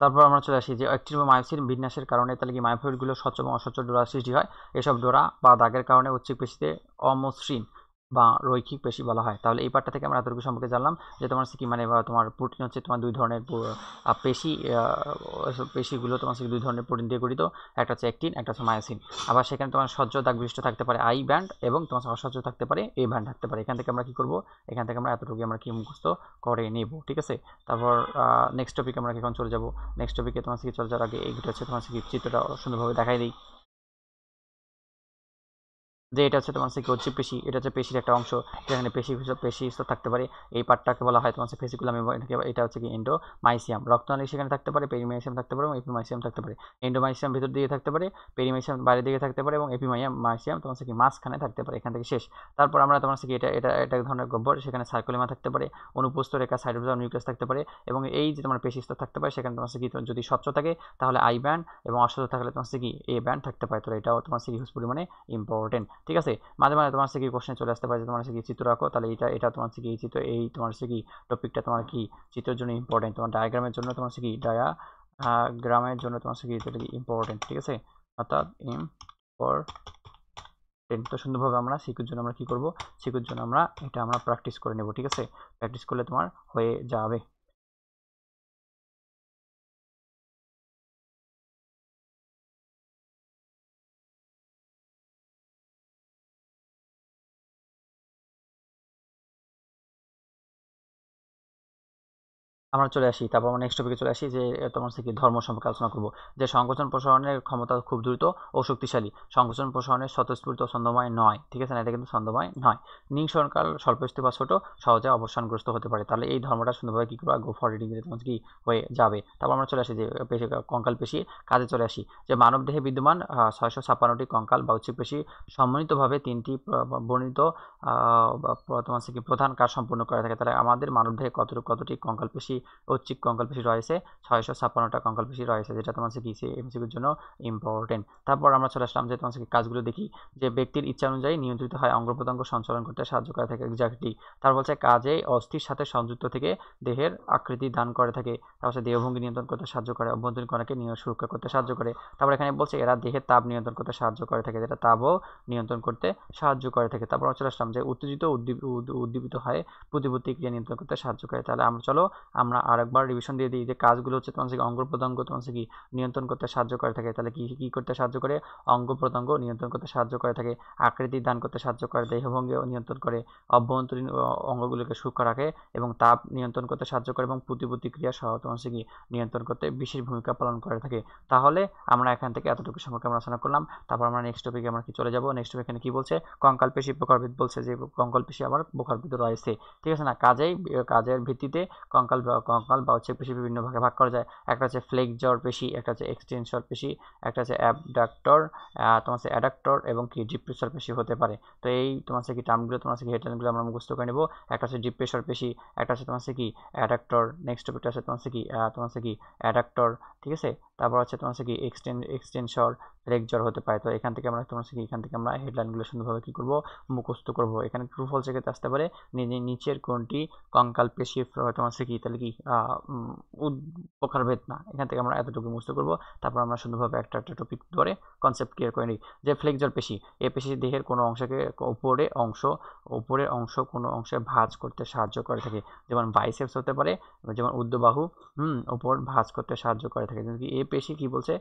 [SPEAKER 1] তারপর আমরা চলে আসি যে অ্যাক্টিন বা মায়োসিন বিন্যাসের কারণে তাহলে কি মায়োফাইব্রিলগুলো স্বচ্ছ এবং অস্বচ্ছ ডোরা সৃষ্টি হয়। এসব ডোরা বা দাগের কারণে ঐচ্ছিক পেশিতে অমসৃণ বা রৈখিক পেশি বলা হয়। তাহলে এই পার্টটা থেকে আমরা এতটুকু সম্পর্কে জানলাম যে তোমার কি মানে তোমার প্রোটিন হচ্ছে তোমার দুই ধরনের পেশি, পেশিগুলো তোমার দুই ধরনের প্রোটিন দিয়ে গঠিত, একটা হচ্ছে অ্যাক্টিন, একটা হচ্ছে মায়োসিন। আবার সেখানে তোমার স্বচ্ছ দাগ বিশিষ্ট থাকতে পারে আই ব্যান্ড এবং তোমার অস্বচ্ছ থাকতে পারে এ ব্যান্ড থাকতে পারে। এখান থেকে আমরা কি করব, এখান থেকে আমরা এতটুকু আমরা কি মুখস্থ করে নেব, ঠিক আছে। তারপর নেক্সট টপিকে আমরা এখন চলে যাব। নেক্সট টপিকে তোমার কি চলে যাওয়ার আগে এইটা হচ্ছে তোমার কি চিত্রটা সুন্দরভাবে দেখাই দিই। যে এটা হচ্ছে তোমার কি হচ্ছে পেশি, এটা হচ্ছে পেশির একটা অংশ, যেখানে পেশি স্তর থাকতে পারে। এই পার্টটাকে বলা হয় তোমার ভেসিকুলাম, এবং এটা হচ্ছে কি এন্ডোমাইসিয়াম। রক্তনালী সেখানে থাকতে পারে, পেরিমাইসিয়াম থাকতে পারে এবং এপিমাইসিয়াম থাকতে পারে। এন্ডোমাইসিয়াম ভিতর দিকে থাকতে পারে, পেরিমাইসিয়াম বাইরের দিকে থাকতে পারে এবং এপিমাইসিয়াম তোমার কি মাঝখানে থাকতে পারে, এখান থেকে শেষ। তারপর আমরা তোমার কি এটা এটা এটা এক ধরনের গহ্বর, সেখানে সার্কুলেমা থাকতে পারে, অনুপস্থ রেখা সাইটোপ্লাজম নিউক্লিয়াস থাকতে পারে, এবং এই যে তোমার পেশি স্তর থাকতে পারে, সেখানে তোমার কি যদি স্বচ্ছ থাকে তাহলে আই ব্যান্ড, এবং অস্বচ্ছ থাকলে তোমার কি এ ব্যান্ড থাকতে পারে। তো এটাও তোমার কি হিউজ পরিমাণে ইম্পর্টেন্ট। ঠিক আছে, মাঝে মাঝে তোমার কি কোশ্চেন চলে আসতে পারে যে তোমার কি চিত্র আঁকো, তাহলে এটা তোমার কি এই চিত্র, এই তোমার কি টপিকটা তোমার কি চিত্রের জন্য ইম্পর্টেন্ট, তোমার ডায়াগ্রামের জন্য তোমার কি ডায়াগ্রামের জন্য তোমার কি এটা কি ইম্পর্টেন্ট। ঠিক আছে, অর্থাৎ ইম্পর্টেন্ট। তো সুন্দরভাবে আমরা সিকিউর জন্য আমরা কি করব, সিকিউর জন্য আমরা প্র্যাকটিস করে নেব। ঠিক আছে, প্র্যাকটিস করলে তোমার হয়ে যাবে। আমরা চলে আসি, তারপর আমরা নেক্সট টপিকে চলে আসি, যে তোমার হচ্ছে কি ধর্ম সম্পর্কে আলোচনা করব। যে সংকোচন প্রসারণের ক্ষমতা খুব দ্রুত ও শক্তিশালী, সংকোচন প্রসারণের স্বতঃস্ফূর্ত ছন্দময় নয়। ঠিক আছে না, এটা কিন্তু ছন্দময় নয়। নিঃসরণকাল স্বল্পস্থায়ী বা ছোট, সহজে অবসানগ্রস্ত হতে পারে। তাহলে এই ধর্মটা সুন্দরভাবে কি করবা, গো ফর রিডিং এ তোমার কি হয়ে যাবে। তারপর আমরা চলে আসি যে কঙ্কাল পেশি কাজে চলে আসি। যে মানব দেহে বিদ্যমান 656টি কঙ্কাল বা উচ্চ পেশি সম্মিলিতভাবে 3টি বর্ণিত তোমার কি প্রধান কাজ সম্পূর্ণ করে থাকে। তাহলে আমাদের মানব দেহে কতটি কঙ্কাল পেশি, ঐচ্ছিক কঙ্কাল পেশি রয়েছে? 656টা কঙ্কাল পেশি রয়েছে, যেটা তোমার কি এমসিকিউর জন্য ইম্পর্টেন্ট। তারপর আমরা চলে আসলাম যে তোমার কি কাজগুলো দেখি। যে ব্যক্তির ইচ্ছা অনুযায়ী নিয়ন্ত্রিত হয় অঙ্গ প্রত্যঙ্গ সঞ্চালন করতে সাহায্য করে থাকে। এক্স্যাক্টলি। তার বলছে কাজে অস্থির সাথে সংযুক্ত থেকে দেহের আকৃতি দান করে থাকে। তারপর দেহভঙ্গি নিয়ন্ত্রণ করতে সাহায্য করে, অভ্যন্তরীণ কণাকে সুরক্ষা করতে সাহায্য করে। তারপর এখানে বলছে এরা দেহের তাপ নিয়ন্ত্রণ করতে সাহায্য করে থাকে, যেটা তাপও নিয়ন্ত্রণ করতে সাহায্য করে থাকে। তারপর চলে আসলাম যে উত্তেজিত উদ্দীপিত হয় প্রতিবর্তী ক্রিয়া নিয়ন্ত্রণ করতে সাহায্য করে। তাহলে আমরা আরেকবার রিভিশন দিয়ে দিই যে কাজগুলো হচ্ছে তোমার কি অঙ্গ প্রত্যঙ্গ তোমার কি নিয়ন্ত্রণ করতে সাহায্য করে থাকে। তাহলে কি কি করতে সাহায্য করে? অঙ্গ প্রত্যঙ্গ নিয়ন্ত্রণ করতে সাহায্য করে থাকে, আকৃতি দান করতে সাহায্য করে, দেহভঙ্গিও নিয়ন্ত্রণ করে, অভ্যন্তরীণ অঙ্গগুলোকে সূক্ষ্ম রাখে এবং তাপ নিয়ন্ত্রণ করতে সাহায্য করে, এবং প্রতিক্রিয়া সহ তোমার কি নিয়ন্ত্রণ করতে বিশেষ ভূমিকা পালন করে থাকে। তাহলে আমরা এখান থেকে এতটুকু সম্পর্কে আমরা আলোচনা করলাম। তারপর আমরা নেক্সট টপিকে আমরা কি চলে যাব। নেক্সট টপিক এখানে কি বলছে, কঙ্কাল পেশি প্রকারভেদ বলছে, যে কঙ্কাল পেশি আবার প্রকারভেদ রয়েছে। ঠিক আছে না, কাজের ভিত্তিতে কঙ্কাল বা হচ্ছে পেশি বিভিন্ন ভাগে ভাগ করা যায়। একটা হচ্ছে ফ্লেক্সর পেশি, একটা হচ্ছে এক্সটেনসর পেশি, একটা হচ্ছে অ্যাবডাক্টর, তোমার হচ্ছে অ্যাডাক্টর এবং কি ডিপ্রেসর পেশি হতে পারে। তো এই তোমার হচ্ছে কি টার্মগুলো তোমার হচ্ছে কি হেডলাইনগুলো আমরা মুখস্থ করে নেব। একটা হচ্ছে ডিপ্রেসর পেশি, একটা হচ্ছে তোমার হচ্ছে কি অ্যাডাক্টর, নেক্সট টপিকটা হচ্ছে তোমার হচ্ছে কি অ্যাডাক্টর। ঠিক আছে, তারপর হচ্ছে তোমার হচ্ছে কি এক্সটেনসর ফ্লেক্সর হতে পারে। তো এখান থেকে আমরা তোমার হচ্ছে কি এখান থেকে আমরা হেডলাইনগুলো সুন্দরভাবে কি করব, মুখস্থ করব। এখানে ট্রু ফলস ক্ষেত্রে আসতে পারে নিচের কোনটি কঙ্কাল পেশি তোমার হচ্ছে কি, তাহলে কি প্রকারভেদ না। এখান থেকে আমরা এতটুকু মুখস্থ করব। তারপর আমরা সুন্দরভাবে একটা একটা টপিক ধরে কনসেপ্ট ক্লিয়ার করে নিই। যে ফ্লেক্সর পেশি, এই পেশি দেহের কোনো অংশকে উপরের অংশ কোনো অংশে ভাঁজ করতে সাহায্য করে থাকে, যেমন বাইসেপস হতে পারে, যেমন ঊর্ধ্ববাহু উপর ভাঁজ করতে সাহায্য করে থাকে। এই পেশি কি বলছে,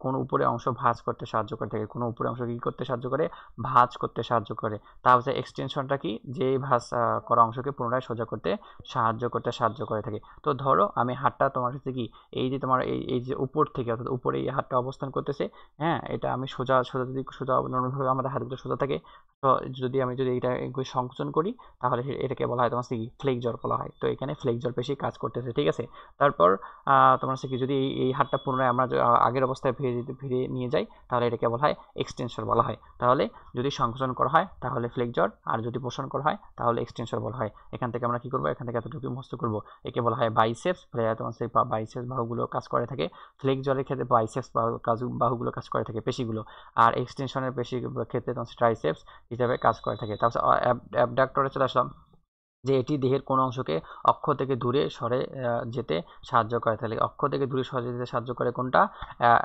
[SPEAKER 1] কোনো উপরে অংশ ভাঁজ করতে সাহায্য করে থাকে, কোনো উপরে অংশ কি করতে সাহায্য করে, ভাঁজ করতে সাহায্য করে। তারপর এক্সটেনশনটা কি, যে ভাঁজ করা অংশকে পুনরায় সোজা করতে সাহায্য করে থাকে। তো ধরো আমি হাতটা তোমার কাছে কি, এই যে তোমার এই যে উপর থেকে, অর্থাৎ উপরে এই হাতটা অবস্থান করতেছে, হ্যাঁ, এটা আমি সোজা যদি নর্মালভাবে আমাদের হাতগুলো সোজা থাকে, তো যদি এটা সংকোচন করি, তাহলে এটাকে বলা হয় তোমার কি ফ্লেক্সর বলা হয়। তো এখানে ফ্লেক্সর পেশি কাজ করতেছে। ঠিক আছে, তারপর তোমার কি যদি এই হাতটা পুনরায় আমরা আগের অবস্থায় ফিরে নিয়ে যাই, তাহলে এটাকে বলা হয় এক্সটেনসর বলা হয়। তাহলে যদি সংকোচন করা হয় তাহলে ফ্লেক্সর, আর যদি পোষণ করা হয় তাহলে এক্সটেনসর বলা হয়। এখান থেকে আমরা কি করব, এখান থেকে এতটুকু মুখস্থ করব। একে বলা হয় বাইসেপস, তোমার সেই বাইসেপস বাহুগুলো কাজ করে থাকে। ফ্লেক্সরের ক্ষেত্রে বাইসেপস বাহুগুলো কাজ করে থাকে, পেশিগুলো। আর এক্সটেনশনের পেশির ক্ষেত্রে তোমার ট্রাইসেপস হিসাবে কাজ করে থাকে। তারপর অ্যাবডাক্টরে চলে আসলাম, যে এটি দেহের কোনো অংশকে অক্ষ থেকে দূরে সরে যেতে সাহায্য করে থাকে। অক্ষ থেকে দূরে সরে যেতে সাহায্য করে কোনটা,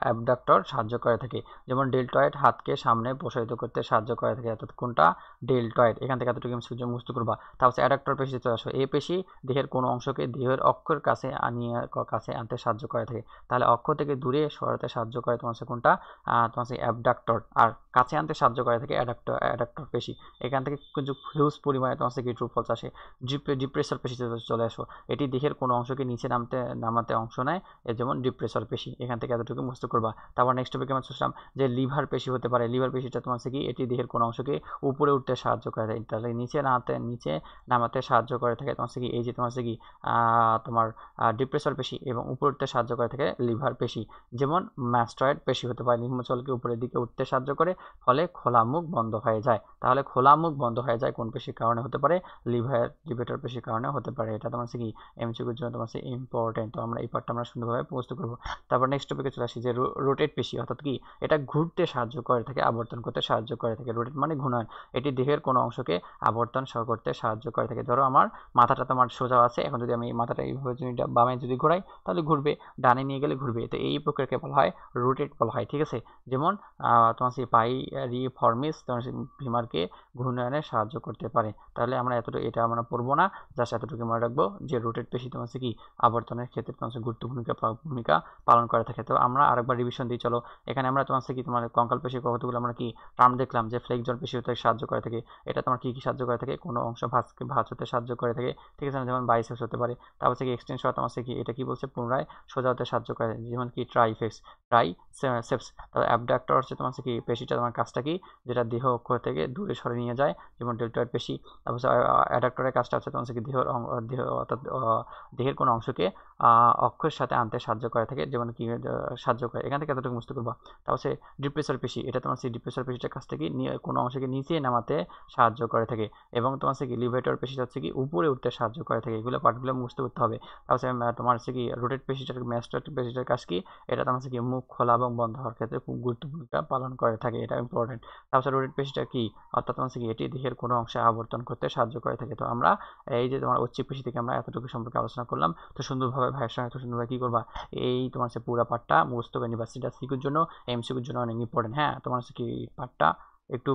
[SPEAKER 1] অ্যাবডাক্টর সাহায্য করে থাকে। যেমন ডেল্টয়েড হাতকে সামনে প্রসারিত করতে সাহায্য করে থাকে, অর্থাৎ কোনটা, ডেল্টয়েড। এখান থেকে এতটুকু মুক্ত করবা। তারপর অ্যাডাক্টর পেশি চলে আসো, এই পেশি দেহের কোনো অংশকে দেহের অক্ষের কাছে আনতে সাহায্য করে থাকে। তাহলে অক্ষ থেকে দূরে সরাতে সাহায্য করে তোমার কোনটা, তোমার অ্যাবডাক্টর। আর কাছে আনতে সাহায্য করে থাকে অ্যাডাক্টর পেশি। এখান থেকে কিন্তু হিউজ পরিমাণে তোমার কি ট্রু ফলস আসে। ডিপ্রেসর পেশিতে চলে আসো। এটি দেহের কোনো অংশকে নিচে নামাতে অংশ নেয়, এর যেমন ডিপ্রেসর পেশি। এখান থেকে এতটুকু মুখস্থ করবা। তারপর নেক্সট টপিকে আমরা চললাম যে লিভার পেশি হতে পারে। লিভার পেশিটা তোমার হচ্ছে কি, এটি দেহের কোনো অংশকে উপরে উঠতে সাহায্য করে থাকে, তাহলে নিচে নামাতে সাহায্য করে থাকে তোমার হচ্ছে কি, এই যে তোমার হচ্ছে কি তোমার ডিপ্রেসর পেশি, এবং উপরে উঠতে সাহায্য করে থাকে লিভার পেশি। যেমন ম্যাস্টয়েড পেশি হতে পারে, নিম্নচলকে উপরের দিকে উঠতে সাহায্য করে, ফলে খোলা মুখ বন্ধ হয়ে যায়। তাহলে খোলা মুখ বন্ধ হয়ে যায় কোন পেশির কারণে হতে পারে? লিভার পেশির কারণে হতে পারে। এটা তোমার হচ্ছে কি এমসিকিউর জন্য তোমার হচ্ছে ইম্পর্টেন্ট। তো আমরা এই পার্টটা আমরা সুন্দরভাবে প্রস্তুত করবো। তারপর নেক্সট টপিকে চলে আসি যে রোটেট পেশি, অর্থাৎ কি এটা ঘুরতে সাহায্য করে থাকে, আবর্তন করতে সাহায্য করে থাকে। রোটেট মানে ঘূর্ণায়ন। এটি দেহের কোনো অংশকে আবর্তন করতে সাহায্য করে থাকে। ধরো আমার মাথাটা তোমার সোজা আছে, এখন যদি আমি মাথাটা এইভাবে যদি বামে যদি ঘোরাই তাহলে ঘুরবে, ডানে নিয়ে গেলে ঘুরবে। তো এই প্রক্রিয়াকে বলা হয় রোটেট বলা হয়, ঠিক আছে। যেমন তোমার সেই পাইরিফর্মিস তোমার ফিমারকে ঘূর্ণায়নে সাহায্য করতে পারে। তাহলে আমরা এটা আমরা পড়বো না, জাস্ট এতটুকু মনে রাখবো যে রোটেট পেশি তোমার কি আবর্তনের ক্ষেত্রে তোমার গুরুত্বপূর্ণ ভূমিকা পালন করে থাকে। তো আমরা আরেকবার রিভিশন দিই চলো। এখানে আমরা তোমার কি তোমার কঙ্কাল পেশি কতগুলো আমরা কি টার্ম দেখলাম, যে ফ্লেক্সর পেশি হতে সাহায্য করে থাকে। এটা তোমার কি সাহায্য করে থাকে? কোনো অংশ ভাঁজ হতে সাহায্য করে থাকে, ঠিক আছে, যেমন বাইসেপস হতে পারে। তারপর কি এক্সটেনশন তোমার কি এটা কি বলছে, পুনরায় সোজা হতে সাহায্য করে, যেমন কি ট্রাইসেপস। তারপর অ্যাবডাক্টর হচ্ছে তোমার কি পেশিটা, তোমার কাজটা কি, যেটা দেহ অক্ষ থেকে দূরে সরে নিয়ে যায়, যেমন ডেল্টয়েড পেশি। তারপর অ্যাডাক্টরের কাজটা হচ্ছে তোমার কি দেহ অর্থাৎ দেহের কোনো অংশকে অক্ষের সাথে আনতে সাহায্য করে থাকে, যেমন কি সাহায্য করে। এখান থেকে এতটুকু মুক্ত করবা। তারপর হচ্ছে ডিপ্রেসর পেশি, এটা তোমার সেই ডিপ্রেসর পেশিটার কাছ থেকে কোনো অংশকে নিচে নামাতে সাহায্য করে থাকে। এবং তোমার হচ্ছে কি লিভেটর পেশিটা হচ্ছে কি উপরে উঠতে সাহায্য করে থাকে। এগুলো পার্টগুলো মুখস্থ করতে হবে। তারপর তোমার হচ্ছে কি রোটেট পেশিটার ম্যাস্টয়েড পেশিটার কাজ কি, এটা তোমার হচ্ছে কি মুখ খোলা এবং বন্ধ হওয়ার ক্ষেত্রে খুব গুরুত্বপূর্ণ ভূমিকা পালন করে থাকে, এটা ইম্পর্টেন্ট। তারপর রোটেট পেশিটা কি, অর্থাৎ তোমার হচ্ছে কি এটি দেহের কোনো অংশে আবর্তন করতে সাহায্য করে থাকে। তো আমরা এই যে তোমার ঐচ্ছিক পেশি থেকে আমরা এতটুকু সম্পর্কে আলোচনা করলাম। তো সুন্দরভাবে ভাইয়ের সঙ্গে এত সুন্দরভাবে কি করবা, এই তোমার হচ্ছে পুরো পার্টটা মুখস্থ করে নিবা। সেটা সিকিউর জন্য এমসিকিউর জন্য অনেক ইম্পর্টেন্ট। হ্যাঁ, তোমার হচ্ছে কি পার্টটা একটু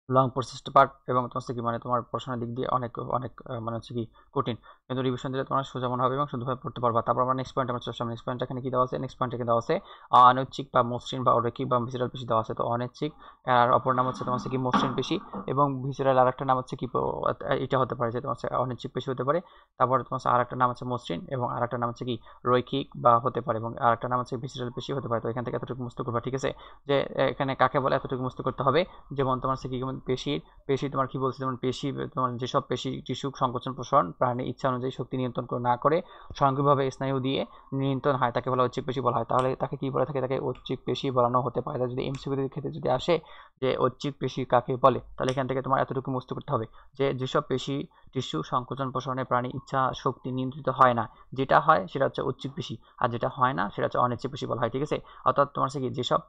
[SPEAKER 1] লং প্রসেসড পার্ট, এবং তোমার হচ্ছে কি মানে তোমার পড়াশোনার দিক দিয়ে অনেক অনেক মানে হচ্ছে কি কঠিন, কিন্তু রিভিশন দিলে তোমার সোজা মনে হবে এবং সুন্দরভাবে পড়তে পারবা। তারপর আমরা নেক্সট পয়েন্ট আমরা চলে আসলাম। নেক্সট পয়েন্ট এখানে কি দেওয়া আছে? নেক্সট পয়েন্ট এখানে দেওয়া আছে অনৈচ্ছিক বা মসৃণ বা অরৈখিক বা ভিসেরাল পেশি দেওয়া আছে। তো অনৈচ্ছিক আর অপর নাম হচ্ছে তোমার হচ্ছে কি মসৃণ পেশি, এবং ভিসেরাল আর একটা নাম হচ্ছে কি এটা হতে পারে যে তোমার হচ্ছে অনৈচ্ছিক পেশি হতে পারে। তারপর তোমার আর একটা নাম হচ্ছে মসৃণ, এবং আর একটা নাম হচ্ছে কি রৈখিক বা হতে পারে, এবং আর একটা নাম হচ্ছে ভিসেরাল পেশি হতে পারে। তো এখান থেকে এতটুকু মুক্ত করবা, ঠিক আছে, যে এখানে কাকে বলে এতটুকু মুক্ত করতে হবে। যেমন তোমার হচ্ছে কি পেশি তোমার কি বলছে, যেমন পেশি তোমার যেসব পেশি টিস্যু সংকোচন প্রসারণ প্রাণীর ইচ্ছা অনুযায়ী শক্তি নিয়ন্ত্রণ না করে স্বয়ংক্রিয়ভাবে স্নায়ু দিয়ে নিয়ন্ত্রণ হয়, তাকে বলা ঐচ্ছিক পেশি বলা হয়। তাহলে তাকে কি বলে থাকে? তাকে ঐচ্ছিক পেশি বলানো হতে পারে। যদি এমসিকিউর ক্ষেত্রে যদি আসে যে ঐচ্ছিক পেশি কাকে বলে, তাহলে এখান থেকে তোমার এতটুকু মুক্ত করতে হবে যে যেসব পেশি টিস্যু সংকোচন প্রসারণে প্রাণী ইচ্ছা শক্তি নিয়ন্ত্রিত হয় না, যেটা হয় সেটা হচ্ছে ঐচ্ছিক পেশি, আর যেটা হয় না সেটা হচ্ছে অনৈচ্ছিক পেশি বলা হয়, ঠিক আছে। অর্থাৎ তোমার কি যেসব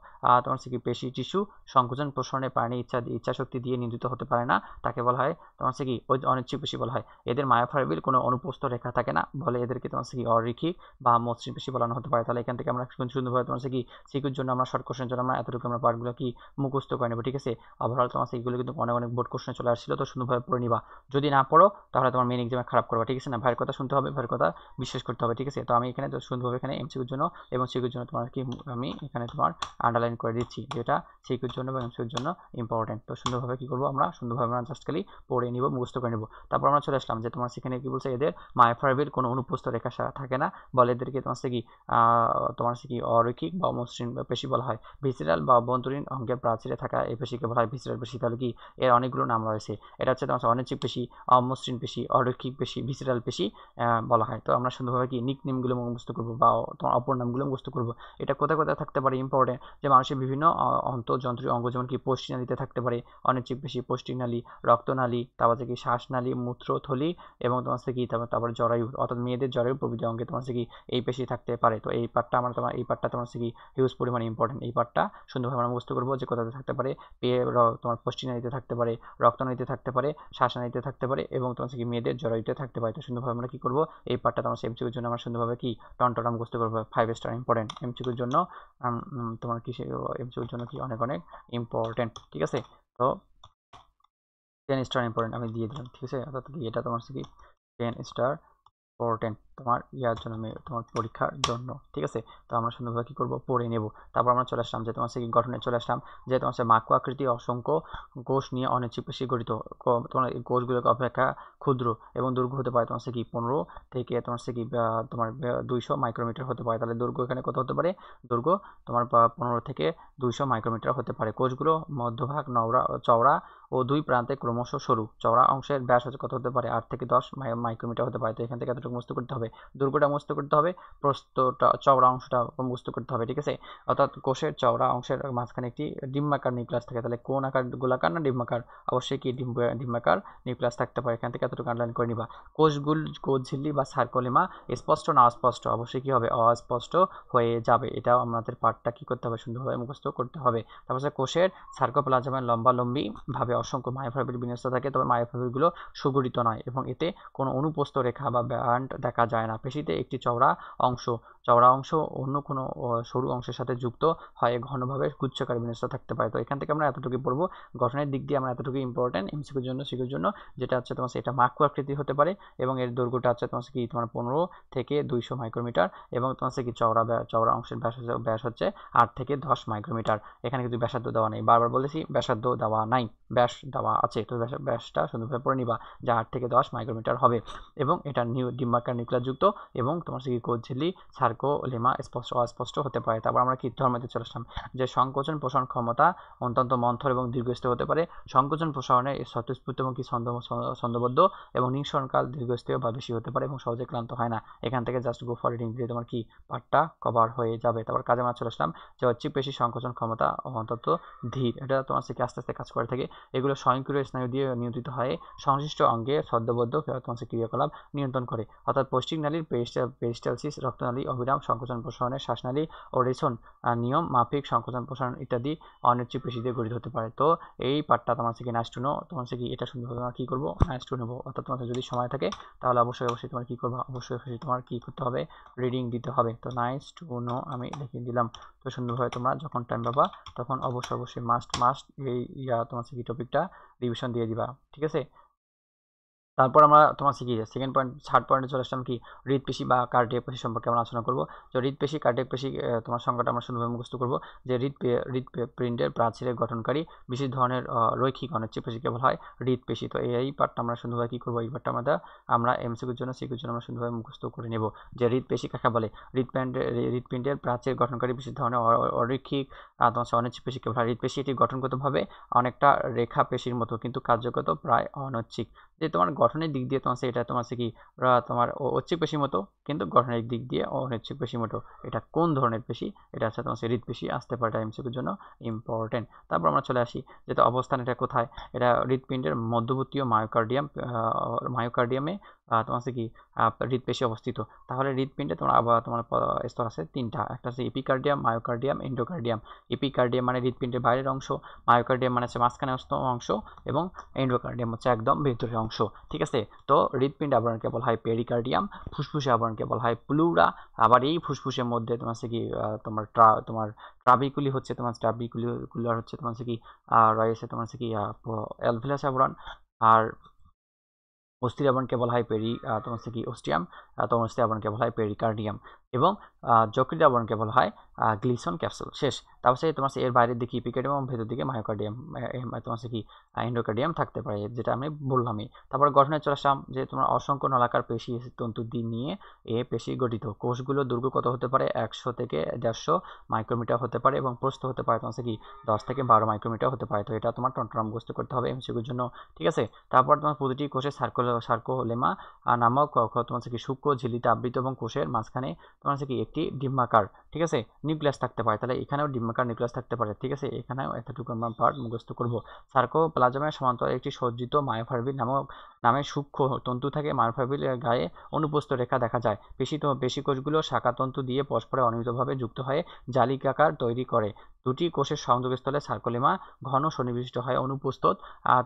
[SPEAKER 1] তোমার কি পেশি টিস্যু সংকোচন প্রসারণে প্রাণী ইচ্ছা শক্তি দিয়ে নিয়ন্ত্রিত হতে পারে না, তাকে বলা হয় তোমার কি ওই অনিচ্ছিক পেশি বলা হয়। এদের মায়োফাইব্রিল কোনো অনুপস্থ রেখা থাকে না, বলে এদেরকে তোমার কি অরৈখিক বা মসৃণ পেশি বলানো হতে পারে। তাহলে এখান থেকে আমরা সুন্দরভাবে তোমার কি সিকিউর জন্য আমরা শর্ট কোশ্চেনের জন্য আমরা এতটুকু আমরা পার্টগুলো কি মুখস্থ করে নেবো, ঠিক আছে। ওভারঅল তোমার এগুলো কিন্তু অনেক অনেক বোর্ড কোশ্চেন চলে আসছিল, তো সুন্দরভাবে পড়ে নিবা। যদি না পড়ো তাহলে তোমার মেন এক্সামে খারাপ করবা, ঠিক আছে না। ভাইয়ের কথা শুনতে হবে, ভাইয়ের কথা বিশ্বাস করতে হবে, ঠিক আছে। তো আমি এখানে সুন্দরভাবে এখানে এমসিকিউর জন্য এবং সিকিউর জন্য তোমার কি আমি এখানে তোমার আন্ডারলাইন করে দিচ্ছি, যেটা সিকিউর জন্য এবং এমসিকিউর জন্য ইম্পর্টেন্ট। তো সুন্দরভাবে কি করবো আমরা, সুন্দরভাবে আমরা জাস্ট খালি পড়ে নিব, মুখস্থ করে নিব। তারপর আমরা চলে আসলাম যে তোমার সেখানে কি বলছে, এদের মায়োফাইব্রিল কোনো অনুপস্থ রেখা থাকে না, বলে এদেরকে তোমার কি তোমার কি অরৈখিক বা মসৃণ পেশি বলা হয়। ভিসেরাল বা অভ্যন্তরীণ অঙ্গের প্রাচীরে থাকা এই পেশিকে বলা হয় ভিসেরাল পেশি। তাহলে কি এর অনেকগুলো নাম রয়েছে। এটা হচ্ছে তোমার অনিচ্ছিক পেশি, অমসৃণ পেশি, অরৈখিক পেশি, ভিসেরাল পেশি বলা হয়। তো আমরা সুন্দরভাবে কি নিক নেমগুলো মুখস্থ করবো বা তোমার অপর নামগুলো মুখস্থ করবো। এটা কোথায় কোথায় থাকতে পারে ইম্পর্টেন্ট, যে মানুষের বিভিন্ন অন্তর্যন্ত্রীয় অঙ্গ, যেমন কি পশ্চিনালীতে থাকতে পারে অনিচ্ছিক পেশি, পশ্চিনালী, রক্তনালী, তারপর কি শ্বাসনালী, মূত্রথলি, এবং তোমার কি তারপর জরায়ু, অর্থাৎ মেয়েদের জরায়ু প্রভৃতি অঙ্গে তোমার কি এই পেশি থাকতে পারে। তো এই পার্টটা আমরা এই পার্টটা তোমার কি হিউজ পরিমাণে ইম্পর্টেন্ট। এই পার্টটা সুন্দরভাবে আমরা বুঝতে করবো যে কোথাতে থাকতে পারে। তোমার পশ্চিনালীতে থাকতে পারে, রক্তনালীতে থাকতে পারে, শ্বাসনালীতে থাকতে পারে, এবং তোমার কি মেয়েদের জরায়ুতে থাকতে পারে। তো সুন্দরভাবে আমরা কি করবো, এই পার্টটা তোমার এমসিকিউর জন্য আমরা সুন্দরভাবে কি টনটন বুঝতে করবো। 5 স্টার ইম্পর্টেন্ট এমসিকিউর জন্য, তোমার কি এমসিকিউর জন্য কি অনেক অনেক ইম্পর্টেন্ট, ঠিক আছে। তো 10 স্টার ইম্পর্টেন্ট আমি দিয়ে দিলাম, ঠিক আছে। অর্থাৎ কি এটা তোমার কি 10 স্টার ইম্পর্টেন্ট। তোমার ইয়ার জন্য তোমার পরীক্ষার জন্য। ঠিক আছে, তো আমরা সুন্দরভাবে কি করব পড়ে নেব। তারপর আমরা চলে আসলাম যে তোমার কি গঠনে চলে আসলাম যে তোমার মাকু আকৃতি অসংখ্য কোষ নিয়ে অনিচ্ছিক পেশি গঠিত। তোমার এই কোষগুলো অপেক্ষা ক্ষুদ্র এবং দৈর্ঘ্য হতে পারে তোমার কি 15 থেকে তোমার কি তোমার 200 মাইক্রোমিটার হতে পারে। তাহলে দৈর্ঘ্য এখানে কত হতে পারে? দৈর্ঘ্য তোমার 15 থেকে 200 মাইক্রোমিটার হতে পারে। কোষগুলো মধ্যভাগ চওড়া ও দুই প্রান্তে ক্রমশ সরু। চওড়া অংশের ব্যাস হচ্ছে কত হতে পারে? 8 থেকে 10 মাইক্রোমিটার হতে পারে। তো এখান থেকে এতটুকু মুক্ত করতে হবে, দৈর্ঘ্যটা মুক্ত করতে হবে, প্রস্থটা চওড়া অংশটা মুক্ত করতে হবে। ঠিক আছে, অর্থাৎ কোষের চওড়া অংশের মাঝখানে একটি ডিম্বাকার নিউক্লিয়াস থাকে। তাহলে কোন আকার? গোলাকার না ডিম্বাকার? অবশ্যই কি ডিম্বাকার নিউক্লিয়াস থাকতে পারে। এখান থেকে এতটুকু আন্ডারলাইন করে নিবা। কোষ ঝিল্লি বা সার্কোলেমা স্পষ্ট না অস্পষ্ট? অবশ্যই কি হবে? অস্পষ্ট হয়ে যাবে। এটাও আমাদের পার্টটা কি করতে হবে? সুন্দরভাবে মুখস্থ করতে হবে। তারপর কোষের সার্কোপ্লাজমে লম্বালম্বি ভাবে অসংখ্য মায়োফাইবার বিন্যস্ত থাকে, তবে মায়োফাইবারগুলো সুগঠিত নয় এবং এতে কোনো অনুপ্রস্থ রেখা বা ব্যান্ড দেখা যায় না। পেশিতে একটি চওড়া অংশ অন্য কোনো সরু অংশের সাথে যুক্ত হয় ঘনভাবে গুচ্ছাকারে বিন্যস্ত থাকতে পারে। তো এখান থেকে আমরা এতটুকু পড়বো। গঠনের দিক দিয়ে আমরা এতটুকু ইম্পর্টেন্ট এমসিকিউর জন্য, সিকিউর জন্য, যেটা হচ্ছে তোমার এটা মাকু আকৃতি হতে পারে এবং এর দৈর্ঘ্যটা হচ্ছে তোমার কি তোমার 15 থেকে 200 মাইক্রোমিটার এবং তোমার কি চওড়া অংশের ব্যাস হচ্ছে 8 থেকে 10 মাইক্রোমিটার। এখানে কিন্তু ব্যাসার্ধ দেওয়া নেই, বারবার বলেছি ব্যাসার্ধ দেওয়া নাই, ব্যাস দেওয়া আছে। তো ব্যাসটা সুন্দরভাবে পড়ে নিবা যা 8 থেকে 10 মাইক্রোমিটার হবে এবং এটা ডিম্বাকার নিউক্লিয়াস যুক্ত এবং তোমার কি কোষ ঝিল্লি সার্কোলেমা স্পষ্ট অস্পষ্ট হতে পারে। তারপর আমরা কি ধর্মতে চলে আসলাম যে সংকোচন প্রসারণ ক্ষমতা অত্যন্ত মন্থর এবং দীর্ঘস্থায়ী হতে পারে। সংকোচন প্রসারণে স্বতঃস্ফূর্ত এবং কি ছন্দবদ্ধ এবং নিঃসরণকাল দীর্ঘস্থায়ী বা বেশি হতে পারে এবং সহজে ক্লান্ত হয় না। এখান থেকে জাস্ট গো ফর রিডিং দিয়ে তোমার কি পার্টটা কভার হয়ে যাবে। তারপর কাজে আমরা চলে আসলাম যে হচ্ছে পেশি সংকোচন ক্ষমতা অন্তত ধীর, এটা তোমার থেকে আস্তে আস্তে কাজ করে থাকে। এগুলো স্বয়ংক্রিয় স্নায়ু দিয়ে নিয়ন্ত্রিত হয়, সংশ্লিষ্ট অঙ্গে ছন্দবদ্ধ তোমার ক্রিয়াকলাপ নিয়ন্ত্রণ করে। অর্থাৎ পৌষ্টিক নালীর পেরিস্টালসিস, রক্তনালী, অবিরাম সংকোচন প্রসারণের, শ্বাসনালী ও রেশন নিয়ম মাফিক সংকোচন প্রসারণ ইত্যাদি অনিচ্ছিক পেশি দিয়ে গঠিত হতে পারে। তো এই পার্টটা তোমার থেকে নাইস টু নো, তোমার কি এটা সুন্দরভাবে আমরা কি করবো নাইস টু নেবো। অর্থাৎ তোমার যদি সময় থাকে তাহলে অবশ্যই তোমার কি করবা, অবশ্যই তোমার কি করতে হবে? রিডিং দিতে হবে। তো নাইস টু নো আমি লিখে দিলাম। তো সুন্দরভাবে তোমরা যখন টাইম পাবা তখন অবশ্যই মাস্ট এই তোমার কি টপিকটা রিভিশন দিয়ে দিবা। ঠিক আছে, তারপর আমরা তোমার শিখি সেকেন্ড পয়েন্ট, থার্ড পয়েন্টে চলে আসলাম কি হৃদপেশি বা কার্ডিয়াক পেশি সম্পর্কে আমরা আলোচনা করবো। তো হৃদপেশি কার্ডিয়াক পেশি তোমার সংজ্ঞাটা আমরা সুন্দরভাবে মুখস্থ করবো যে হৃদপিণ্ডের প্রাচীরের গঠনকারী বিশেষ ধরনের রৈখিক অনিচ্ছিক পেশিকে বলা হয় হৃদপেশি। তো এই পার্টটা আমরা সুন্দরভাবে কি করবো? এই পার্টটা আমরা এমসিকিউর জন্য সিকিউর জন্য আমরা সুন্দরভাবে মুখস্থ করে নেব যে হৃদপেশি কাকে বলে। হৃদপিণ্ডের প্রাচীর গঠনকারী বিশেষ ধরনের অরৈখিক তোমার অনিচ্ছিক পেশিকে বলা হয় হৃদপেশি। এটি গঠনগতভাবে অনেকটা রেখা পেশির মতো কিন্তু কার্যগত প্রায় অনৈচ্ছিক। যে তোমার গঠনের দিক দিয়ে তোমার এটা তোমার কি তোমার ঐচ্ছিক পেশির মতো কিন্তু গঠনের দিক দিয়ে অনৈচ্ছিক পেশির মতো। এটা কোন ধরনের পেশি? এটা হচ্ছে তোমার হৃদপেশি। আসতে পারে এমসিকিউর জন্য ইম্পর্টেন্ট। তারপর আমরা চলে আসি যেটা অবস্থান, এটা কোথায়? এটা হৃদপিণ্ডের মধ্যবর্তীয় মায়োকার্ডিয়ামে তোমার কি হৃদপেশি অবস্থিত। তাহলে হৃদপিণ্ডে তোমার আবার তোমার স্তর আছে তিনটা, একটা হচ্ছে এপিকার্ডিয়াম, মায়োকার্ডিয়াম, এন্ডোকার্ডিয়াম। এপিকার্ডিয়াম মানে হৃদপিণ্ডের বাইরের অংশ, মায়োকার্ডিয়াম মানে হচ্ছে মাঝখানে অংশ এবং এন্ডোকার্ডিয়াম হচ্ছে একদম ভেতরের অংশ। ঠিক আছে, তো হৃদপিণ্ড আবরণকে বলা হয় পেরিকার্ডিয়াম, ফুসফুসে আবরণকে বলা হয় প্লুরা। আবার এই ফুসফুসের মধ্যে তোমার কি তোমার ট্রাবিকুলি হচ্ছে তোমার ট্রাবিকুলার হচ্ছে তোমার কি রয়েছে তোমার কি অ্যালভিলাস আবরণ। আর অস্থির আবরণকে বলা হয় তোমার কি অস্টিয়াম, তোমার অস্থির আবরণকে বলা হয় পেরিকার্ডিয়াম এবং যকৃত আবরণকে বলা হয় গ্লিসন ক্যাপসুল। শেষ। তারপর তোমার এর বাইরের দিকে ইপিকার্ডিয়াম এবং ভেতর দিকে মায়োকার্ডিয়াম তোমার কি এন্ডোকার্ডিয়াম থাকতে পারে, যেটা আমি বললামই। তারপর গঠনে চলে আসলাম যে তোমার অসংখ্য নলাকার পেশি তন্তু নিয়ে এ পেশি গঠিত। কোষগুলো দৈর্ঘ্য কত হতে পারে? 100 থেকে 150 মাইক্রোমিটার হতে পারে এবং প্রস্থ হতে পারে তোমার কি 10 থেকে 12 মাইক্রোমিটার হতে পারে। তো এটা তোমার টনটন মুখস্থ করতে হবে এমসিকিউর জন্য। ঠিক আছে, তারপর তোমার প্রতিটি কোষে সার্কোলেমা নামক তোমার কি সূক্ষ্ম ঝিল্লিতে আবৃত এবং কোষের মাঝখানে তোমার কি একটি ডিম্বাকার, ঠিক আছে, নিউক্লিয়াস থাকতে পারে। তাহলে এখানেও ডিম্বাকার নিউক্লিয়াস থাকতে পারে। ঠিক আছে, এখানেও এতটুকু আমরা পার্ট মুখস্থ করবো। সার্কোপ্লাজমের সমান্তরাল একটি সজ্জিত মায়োফাইব্রিল নামে সূক্ষ্ম তন্তু থাকে। মায়োফাইব্রিলের গায়ে অনুপ্রস্থ রেখা দেখা যায়। পেশি কোষগুলো শাখাতন্তু দিয়ে পরস্পরে অনিয়মিতভাবে যুক্ত হয়ে জালিকাকার তৈরি করে। দুটি কোষের সংযোগস্থলে সার্কোলেমা ঘন সন্নিবিষ্ট হয় অনুপস্থিত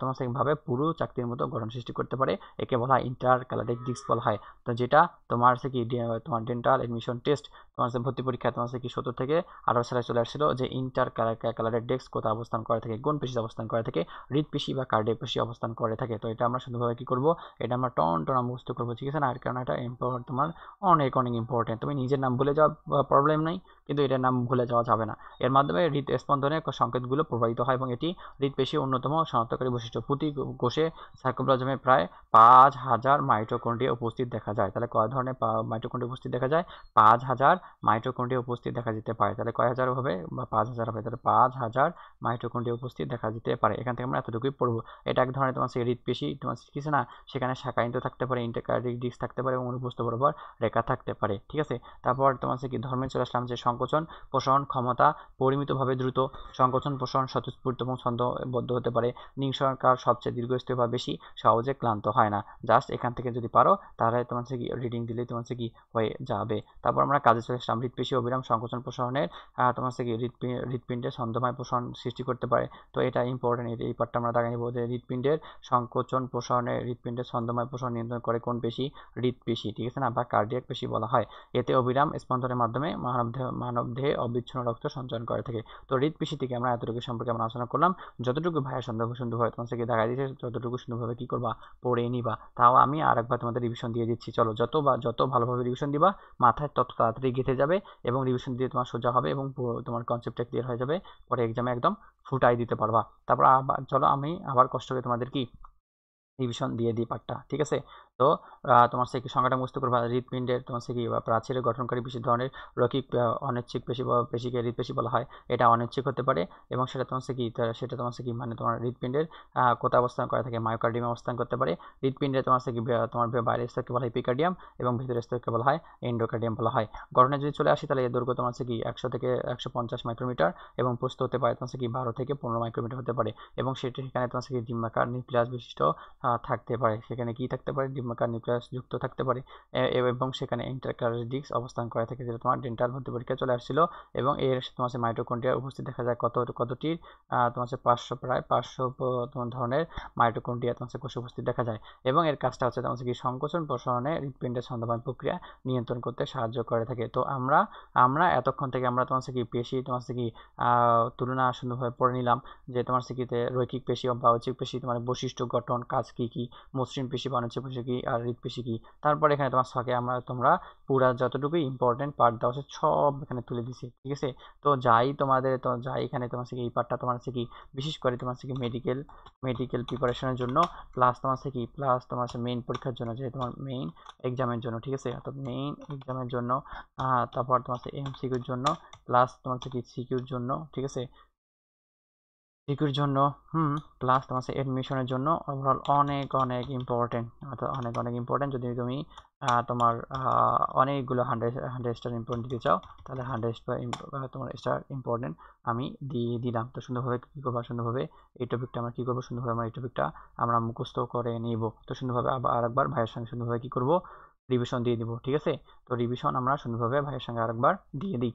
[SPEAKER 1] তোমার ভাবে পুরো চাকতির মতো গঠন সৃষ্টি করতে পারে। একে বলা হয় ইন্টারক্যালারিক ডিস্ক বলা হয়। তো যেটা তোমার কি তোমার ডেন্টাল এডমিশন টেস্ট তোমার ভর্তি পরীক্ষা তোমার কি 17 থেকে 18 সালে চলে আসছিল যে ইন্টারক্যালারিক ডিস্ক কোথায় অবস্থান করে থাকে, কোন পেশিতে অবস্থান করে থাকে, হৃদপেশি বা কার্ডিয়াক পেশি অবস্থান করে থাকে। তো এটা আমরা সুন্দরভাবে কি করব, এটা আমরা টন মুখস্থ করবো, ঠিক আছে না? আর কারণ এটা তোমার অনেক অনেক ইম্পর্টেন্ট। তুমি নিজের নাম ভুলে যাওয়া প্রবলেম নেই, কিন্তু এটার নাম ভুলে যাওয়া যাবে না। এর মাধ্যমে হৃদস্পন্দনের সংকেতগুলো প্রবাহিত হয় এবং এটি হৃদপেশির অন্যতম শনাক্তকারী বৈশিষ্ট্য। প্রতি কোষে সাইটোপ্লাজমে প্রায় 5000 মাইটোকন্ড্রিয়া উপস্থিত দেখা যায়। তাহলে কয় ধরনের মাইটোকন্ড্রিয়া উপস্থিত দেখা যায়? 5000 মাইটোকন্ড্রিয়া উপস্থিত দেখা যেতে পারে। তাহলে কয় হাজার হবে বা 5000 হবে? তাহলে 5000 মাইটোকন্ড্রিয়া উপস্থিত দেখা যেতে পারে। এখান থেকে আমরা এতটুকুই পড়বো। এটা এক ধরনের তোমার হৃদপেশি তোমার কিছু না, সেখানে শাখা থাকতে পারে, ইন্টারক্যালারিক ডিস্ক থাকতে পারে এবং অনুপস্থ বরাবর রেখা থাকতে পারে, ঠিক আছে? তারপর তোমার কি ধর্মে চলে আসলাম যে সংকোচন প্রসারণ ক্ষমতা পরিমিতভাবে দ্রুত, সংকোচন প্রসারণ স্বতঃস্ফূর্ত এবং ছন্দবদ্ধ হতে পারে, নিঃসরকার সবচেয়ে দীর্ঘস্থায়ী বা বেশি সহজে ক্লান্ত হয় না। জাস্ট এখান থেকে যদি পারো তাহলে তোমার কি রিডিং দিলে তোমার কি হয়ে যাবে। তারপর আমরা কাজে চলে আসলাম হৃদপেশি অবিরাম সংকোচন প্রসারণের তোমার কি হৃদপিণ্ডের ছন্দময় প্রসারণ সৃষ্টি করতে পারে। তো এটা ইম্পর্টেন্ট, এই পার্টটা আমরা দাঁড়িয়ে নেব যে হৃদপিণ্ডের সংকোচন প্রসারণে হৃদপিণ্ডের ছন্দময় প্রসারণ নিয়ন্ত্রণ করে কোন পেশি? হৃদপেশি, ঠিক আছে না, বা কার্ডিয়াক পেশি বলা হয়। এতে অবিরাম স্পন্দনের মাধ্যমে মানবদেহে অবিচ্ছিন্ন রক্ত সঞ্চালন করে থাকে। তো হৃদপেশি থেকে আমরা এতটুকু সম্পর্কে আমরা আলোচনা করলাম। যতটুকু ভাইয়া সুন্দরভাবে তোমার থেকে দেখা দিয়েছে ততটুকু সুন্দরভাবে কি করবা, পড়ে নিবা। তাও আমি আরেকবার তোমাদের রিভিশন দিয়ে দিচ্ছি। চলো, যত ভালোভাবে রিভিশন দিবা মাথায় তত তাড়াতাড়ি গেঁথে যাবে এবং রিভিশন দিয়ে তোমার সোজা হবে এবং তোমার কনসেপ্টটা ক্লিয়ার হয়ে যাবে, পরে এক্সামে একদম ফুটাই দিতে পারবা। তারপর চলো আমি আবার কষ্ট করে তোমাদের কি রিভিশন দিয়ে দিই পার্টটা, ঠিক আছে? তো তোমার কি সংখ্যাটা মুক্ত করবা। হৃদপিণ্ডের তোমার কি প্রাচীরের গঠনকারী বিশেষ ধরনের রৈখিক অনিচ্ছিক পেশি বা পেশিকে হৃদপেশি বলা হয়। এটা অনিচ্ছিক হতে পারে এবং সেটা তোমার কি মানে তোমার হৃদপিণ্ডের কোথায় অবস্থান করে থাকে? মায়োকার্ডিয়ামে অবস্থান করতে পারে। হৃদপিণ্ডে তোমার কি তোমার বাইরের স্তরকে বলা হয় এপিকার্ডিয়াম এবং ভিতরের স্তরকে বলা হয় এন্ডোকার্ডিয়াম বলা হয়। গঠনে যদি চলে আসি তাহলে এর দৈর্ঘ্য তোমার কি 100 থেকে 150 মাইক্রোমিটার এবং প্রস্থ হতে পারে তোমার কি 12 থেকে 15 মাইক্রোমিটার হতে পারে এবং সেখানে তোমার কি ডিম্বাকার নিউক্লিয়াস বিশিষ্ট থাকতে পারে। সেখানে কি থাকতে পারে? ডিম্বাকার নিউক্লিয়াস যুক্ত থাকতে পারে এবং সেখানে ইন্টারক্যালারিক ডিস্ক অবস্থান করে থাকে, যেটা তোমার ডেন্টাল ভর্তি পরীক্ষা চলে আসছিল। এবং এর তোমার মাইটোকন্ড্রিয়া উপস্থিত দেখা যায় কতটির? তোমার 500 প্রায় 500 ধরনের মাইটোকন্ড্রিয়া তোমার কোষে উপস্থিত দেখা যায় এবং এর কাজটা হচ্ছে তোমার কি সংকোচন প্রসারণে হৃদপিণ্ডের ছন্দময় প্রক্রিয়া নিয়ন্ত্রণ করতে সাহায্য করে থাকে। তো আমরা এতক্ষণ থেকে আমরা তোমার কি পেশি তোমার কি তুলনা সুন্দরভাবে পড়ে নিলাম যে তোমার কি রৈখিক পেশি বা ঐচ্ছিক পেশি তোমার বৈশিষ্ট্য গঠন কাজ কি কি, মসৃণ পেশি বা অনুচ্ছেদ পেশি কি আর হৃদপেশি কি। তারপর এখানে তোমার ছকে তোমরা পুরা যতটুকু ইম্পর্টেন্ট পার্ট দেওয়া আছে সব এখানে তুলে দিছি, ঠিক আছে? তো যাই এখানে তোমার এই পার্টটা তোমার কি বিশেষ করে তোমার কি মেডিকেল প্রিপারেশনের জন্য প্লাস তোমার মেইন পরীক্ষার জন্য, যে তোমার মেইন এক্সামের জন্য, ঠিক আছে? অর্থাৎ মেইন এক্সামের জন্য তারপর তোমার এমসিকিউর জন্য প্লাস তোমার কি সিকিউর জন্য, ঠিক আছে? সিকিউর জন্য প্লাস তোমার এডমিশনের জন্য ওভারঅল অনেক অনেক ইম্পর্টেন্ট, অর্থাৎ অনেক অনেক ইম্পর্টেন্ট। যদি তুমি তোমার অনেকগুলো 100 স্টার ইম্পর্টেন্ট দিতে চাও তাহলে 100 তোমার স্টার ইম্পর্টেন্ট আমি দিয়ে দিলাম। তো সুন্দরভাবে কী করবো, সুন্দরভাবে এই টপিকটা আমরা কী করবো, সুন্দরভাবে আমরা এই টপিকটা আমরা মুখস্থ করে নিব। তো সুন্দরভাবে আরেকবার ভাইয়ের সঙ্গে সুন্দরভাবে কী করবো, রিভিশন দিয়ে দিব, ঠিক আছে? তো রিভিশন আমরা সুন্দরভাবে ভাইয়ের সঙ্গে আরেকবার দিয়ে দিই।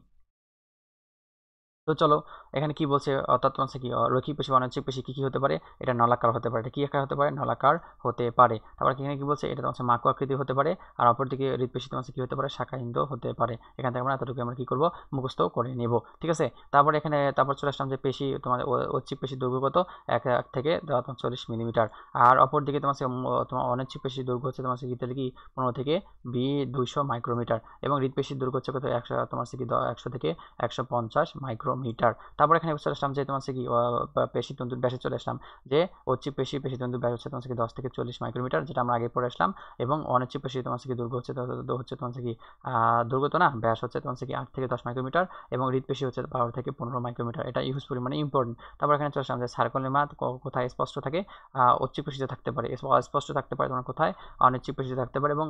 [SPEAKER 1] তো চলো এখানে কি বলছে, অর্থাৎ তোমার কি রৈখিক পেশি বা অনিচ্ছিক পেশি কি হতে পারে? এটা নলাকার হতে পারে। এটা কি আকার হতে পারে? নলাকার হতে পারে। তারপর এখানে কি বলছে? এটা তোমার মাকু আকৃতি হতে পারে। আর অপরদিকে হৃদপেশি তোমার কি হতে পারে? শাখাহীন হতে পারে। এখান থেকে আমরা এতটুকু আমরা কি করব, মুখস্থ করে নেব, ঠিক আছে? তারপর চলে আসলাম যে পেশি তোমার ঐচ্ছিক পেশির দৈর্ঘ্য কত? 1 থেকে 40 মিলিমিটার। আর অপরদিকে তোমার অনিচ্ছিক পেশির দৈর্ঘ্য হচ্ছে তোমার কি 15 থেকে 200 মাইক্রোমিটার এবং হৃদপেশির দৈর্ঘ্য হচ্ছে কত? 100 তোমার কি 100 থেকে 150 মাইক্রোমিটার। তারপর এখানে চলে আসলাম যে তোমার কি পেশিতন্তুর ব্যাসে চলে আসলাম যে ঐচ্ছিক পেশিতন্তুর ব্যাস হচ্ছে তোমার কি 10 থেকে 40 মাইক্রোমিটার, যেটা আমরা আগে পড়ে আসলাম। এবং অনিচ্ছিক পেশি তোমার কি দৈর্ঘ্য হচ্ছে তোমার কি দৈর্ঘ্য তো না, ব্যাস হচ্ছে তোমার কি 8 থেকে 10 মাইক্রোমিটার এবং হৃদপেশি হচ্ছে 12 থেকে 15 মাইক্রোমিটার। এটা ইউজ পরিমাণে ইম্পর্টেন্ট। তারপর এখানে চলে আসলাম যে সার্কোলেমা কোথায় স্পষ্ট থাকে? ঐচ্ছিক পেশিতে থাকতে পারে, স্পষ্ট থাকতে পারে তোমার কোথায়? অনিচ্ছিক পেশিতে থাকতে পারে এবং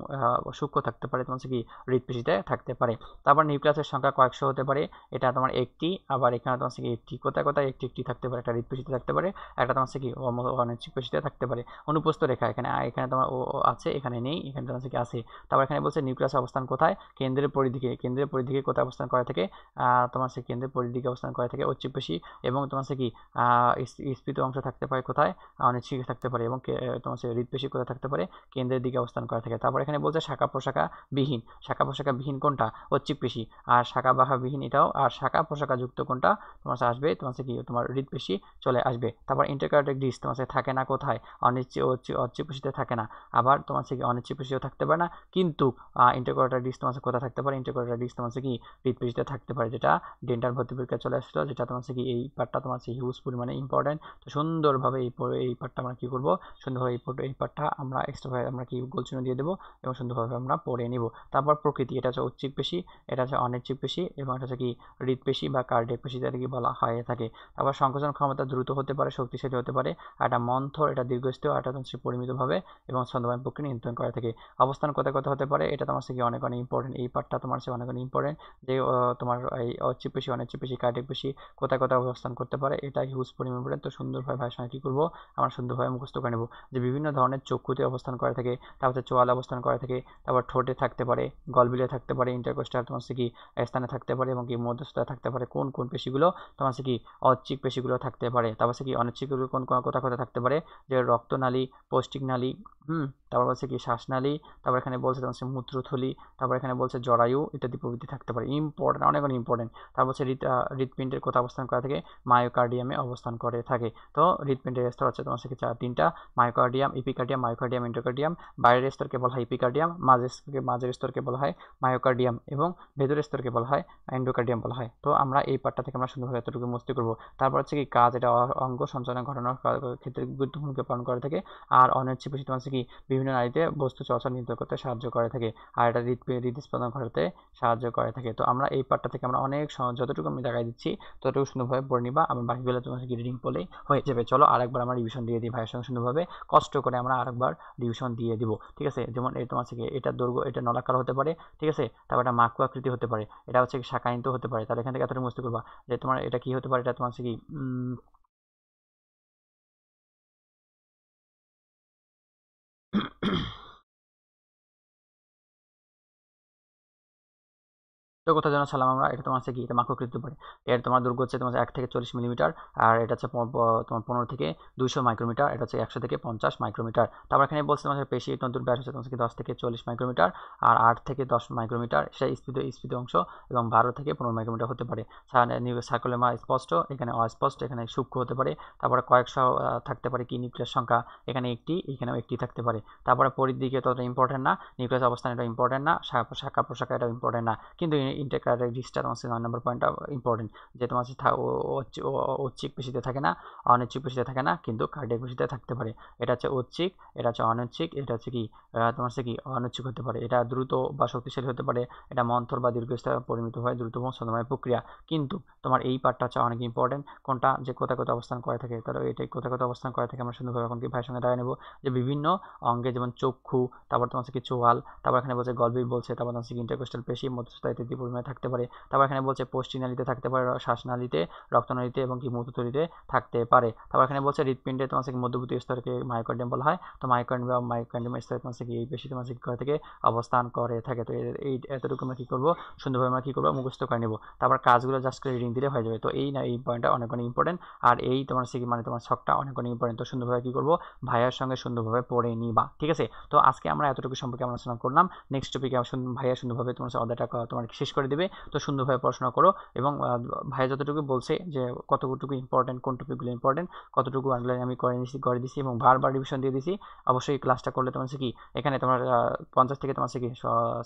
[SPEAKER 1] সূক্ষ্ম থাকতে পারে তোমার কি হৃদপেশিতে থাকতে পারে। তারপর নিউক্লিয়াসের সংখ্যা কয়েকশো হতে পারে, এটা তোমার একটি আবার এখানে তোমার কি একটি কোথায় কোথায় একটি একটি থাকতে পারে, একটা হৃৎপেশিতে থাকতে পারে, একটা তোমার কি অনিচ্ছিক পেশিতে থাকতে পারে। অনুপস্থ রেখা এখানে এখানে তোমার ও আছে, এখানে নেই, এখানে তোমার কি আছে। তারপর এখানে বলছে নিউক্লিয়াস অবস্থান কোথায়, কেন্দ্রের পরিধিকে কোথায় অবস্থান করে থাকে, তোমার সে কেন্দ্রের পরিধিকে অবস্থান করে থাকে ঐচ্ছিক পেশি, এবং তোমার কি স্ফীত অংশ থাকতে পারে কোথায়, অনিচ্ছিক থাকতে পারে, এবং তোমার সে হৃৎপেশি কোথায় থাকতে পারে, কেন্দ্রের দিকে অবস্থান করে থাকে। তারপর এখানে বলছে শাখা প্রশাখা বিহীন কোনটা, ঐচ্ছিক পেশি, আর শাখা বাহা বিহীন এটাও, আর শাখা প্রশাখা যুক্ত কোনটা তোমার আসবে, তোমার কি তোমার হৃৎপেশি চলে আসবে। তারপর ইন্টারকার্ডিক ডিস্ক তোমার থাকে না কোথায়, ঐচ্ছিক পেশিতে থাকে না, আবার তোমার কি অনিচ্ছিক পেশিও থাকতে পারে না, কিন্তু ইন্টারকার্ডিক ডিস্ক তোমার কোথায় থাকতে পারে, ইন্টারকার্ডিক ডিস্ক তোমার কি হৃৎপেশিতে থাকতে পারে, যেটা ডেন্টাল ভর্তি পরীক্ষা চলে আসলো, যেটা তোমার কি এই পার্টটা তোমার হিউজ পরিমাণে ইম্পর্টেন্ট। তো সুন্দরভাবে এই পার্টটা আমরা কি করব, সুন্দরভাবে এই পার্টটা আমরা এক্সট্রাভাবে আমরা কি গোলচিহ্ন দিয়ে দেবো এবং সুন্দরভাবে আমরা পড়ে নিব। তারপর প্রকৃতি, এটা হচ্ছে ঐচ্ছিক পেশি, এটা হচ্ছে অনিচ্ছিক পেশি, এবং এটা হচ্ছে কি হৃৎপেশি বা কার্ডিয়াক পেশি যাতে কি বলা হয়ে থাকে। তারপর সংকোচন ক্ষমতা দ্রুত হতে পারে, শক্তিশালী হতে পারে, আর এটা মন্থর, এটা দীর্ঘস্থায়ী, আর এটা হচ্ছে পরিমিতভাবে এবং ছন্দময় প্রক্রিয়া নিয়ন্ত্রণ করে থাকে। অবস্থান কোথায় কোথায় হতে পারে, এটা তোমার কি অনেক ইম্পর্টেন্ট, এই পার্টটা তোমার অনেক ইম্পর্টেন্ট, যে তোমার এই ঐচ্ছিক পেশি, অনিচ্ছিক পেশি, কার্ডিয়াক পেশি কোথায় কোথায় অবস্থান করতে পারে, এটা হিউজ পরিমাণ ইম্পর্টেন্ট। তো সুন্দরভাবে ভাইয়ের সঙ্গে কি করবো, আমরা সুন্দরভাবে মুখস্থ করে নেব, যে বিভিন্ন ধরনের চক্ষুতে অবস্থান করে থাকে, তারপর চোয়ালে অবস্থান করে থাকে, তারপর ঠোঁটে থাকতে পারে, গলবিলে থাকতে পারে, ইন্টারকোস্টাল তোমার কি স্থানে থাকতে পারে, এবং কি মধ্যস্থতায় থাকতে পারে। কোন কোন পেশিগুলো তোমার কি ঐচ্ছিক পেশিগুলো থাকতে পারে, তারপর কি অনিচ্ছিকগুলো কোন কোথায় কোথায় থাকতে পারে, যে রক্তনালী, পৌষ্টিক নালী, তারপর বলছে কি শ্বাসনালী, তারপর এখানে বলছে তোমার মূত্রথলি, তারপর এখানে বলছে জরায়ু ইত্যাদি প্রভৃতি থাকতে পারে। ইম্পর্টেন্ট, অনেক ইম্পর্টেন্ট। তারপর হচ্ছে হৃৎপিণ্ডের কোথায় অবস্থান করে থাকে, মায়োকার্ডিয়ামে অবস্থান করে থাকে। তো হৃৎপিণ্ডের স্তর হচ্ছে তোমার কি তিনটা, মায়োকার্ডিয়াম, ইপিকার্ডিয়াম, মায়োকার্ডিয়াম, এন্ডোকার্ডিয়াম। বাইরের স্তরকে বলা হয় ইপিকার্ডিয়াম, মাঝের স্তরকে বলা হয় মায়োকার্ডিয়াম, এবং ভেতরের স্তরকে বলা হয় এন্ডোকার্ডিয়াম বলা হয়। তো আমরা এই পার্টটা থেকে আমরা সুন্দরভাবে এতটুকু মস্তি করবো। তারপর হচ্ছে কি কাজ, এটা অঙ্গ সঞ্চালন ঘটানোর ক্ষেত্রে গুরুত্বপূর্ণ ভূমিকা পালন করে থাকে, আর অনিচ্ছিক পেশি তোমার কি বিভিন্ন নারীতে বস্তু চলাচল নিয়ন্ত্রণ করতে সাহায্য করে থাকে, আর এটা হৃদস্পন্দন ঘটাতে সাহায্য করে থাকে। তো আমরা এই পার্টটা থেকে আমরা অনেক যতটুকু আমি দেখাই দিচ্ছি ততটুকু সুন্দরভাবে পড়ে নিবা, আমার বাকিগুলো তোমার কি রিডিং পড়লেই হয়ে যাবে। চলো আরেকবার আমরা রিভিশন দিয়ে দিই ভাইয়ের সঙ্গে, সুন্দরভাবে কষ্ট করে আমরা আরেকবার রিভিশন দিয়ে দিব, ঠিক আছে। যেমন এই তোমার কি এটা দৈর্ঘ্য, এটা নলাকার হতে পারে, ঠিক আছে। তারপর এটা মাকু আকৃতি হতে পারে, এটা হচ্ছে শাখায়িত হতে পারে। তাহলে এখান থেকে এতটুকু মুস্ত করবা, যে তোমার এটা কি হতে পারে, এটা তোমার কি তো কোথায় যেন ছিলাম আমরা, এটা তোমার কি এটা মাইক্রোকৃত পারে। এর তোমার দৈর্ঘ্য হচ্ছে তোমার 1 থেকে 40 মিলিমিটার, আর এটা হচ্ছে তোমার 15 থেকে 200 মাইক্রোমিটার, এটা হচ্ছে 100 থেকে 50 মাইক্রোমিটার। তারপর এখানে বলছে তোমার পেশি তন্তুর ব্যাস হচ্ছে তোমার 10 থেকে 40 মাইক্রোমিটার, আর 8 থেকে 10 মাইক্রোমিটার সেটা স্ফীত অংশ, এবং 12 থেকে 15 মাইক্রোমিটার হতে পারে। সার্কুলেমা স্পষ্ট, এখানে অস্পষ্ট, এখানে সূক্ষ্ম হতে পারে। তারপরে কয়েকশো থাকতে পারে কি নিউক্লিয়াস সংখ্যা, এখানে একটি, এখানেও একটি থাকতে পারে। তারপরে পরিধিকে ততটা ইম্পর্টেন্ট না, নিউক্লিয়াস অবস্থান এটা ইম্পর্টেন্ট না, শাখা প্রশাখা এটা ইম্পর্টেন্ট না, কিন্তু ইন্টারকারের ডিস্কটা তোমার 9 নম্বর পয়েন্টটা ইম্পর্টেন্ট, যে তোমার ঐচ্ছিক পেশিতে থাকে না, অনিচ্ছিক পেশিতে থাকে না, কিন্তু কার্ডিয়াক পেশিতে থাকতে পারে। এটা হচ্ছে ঐচ্ছিক, এটা হচ্ছে অনিচ্ছিক, এটা হচ্ছে কি তোমার কি অনিচ্ছিক হতে পারে। এটা দ্রুত বা শক্তিশালী হতে পারে, এটা মন্থর বা দীর্ঘস্থায়ী পরিমিত হয়, দ্রুত এবং ছন্দময় প্রক্রিয়া। কিন্তু তোমার এই পার্টটা হচ্ছে অনেক ইম্পর্টেন্ট, কোনটা, যে কোথায় কোথায় অবস্থান করে থাকে। তাহলে এটাই কোথায় কোথায় অবস্থান করে থাকে আমরা সুন্দরভাবে এখন কি ভাইয়ের সঙ্গে দেখা নেব, যে বিভিন্ন অঙ্গে, যেমন চক্ষু, তারপর তোমার কি চোয়াল, তারপর এখানে বলছে গলবিল বলছে, তারপর তোমার কি ইন্টারকোস্টাল পেশি, মধ্যস্থতা ইত্যাদি পরিমাণে থাকতে পারে। তারপর এখানে বলছে পৌষ্টিক নালীতে থাকতে পারে, শ্বাসনালীতে, রক্তনালীতে, এবং কি মূত্রথলিতে থাকতে পারে। তারপর এখানে বলছে হৃৎপিণ্ডে তোমার কি মধ্যবর্তী স্তরকে মায়োকার্ডিয়াম বলা হয়। তো মায়োকার্ডিয়াম স্তরে তোমার কি এই পেশি তোমার কি করে থেকে অবস্থান করে থাকে। তো এই এতটুকু আমরা কি করবো, সুন্দরভাবে আমরা কি করবো, মুখস্থ করে নেব। তারপর কাজগুলো জাস্ট করে রিডিং দিলে হয়ে যাবে। তো এই পয়েন্টটা অনেক ইম্পর্টেন্ট, আর এই তোমার কি মানে তোমার ছকটা অনেক ইম্পর্টেন্ট। তো সুন্দরভাবে কি করবো, ভাইয়ার সঙ্গে সুন্দরভাবে পড়ে নিবা, ঠিক আছে। তো আজকে আমরা এতটুকু সম্পর্কে আলোচনা করলাম। নেক্সট টপিকে ভাইয়া সুন্দরভাবে তোমার অধ্যায়টা তোমার শেষ করে দেবে। তো সুন্দরভাবে পড়াশোনা করো, এবং ভাইয়া যতটুকু বলছে যে কতটুকু ইম্পর্টেন্ট, কোন টপিকগুলো ইম্পর্টেন্ট, কতটুকু আন্ডারলাইন আমি করে দিছি এবং বারবার রিভিশন দিয়ে দিছি। অবশ্যই ক্লাসটা করলে তোমার কি এখানে তোমার 50 থেকে তোমার কি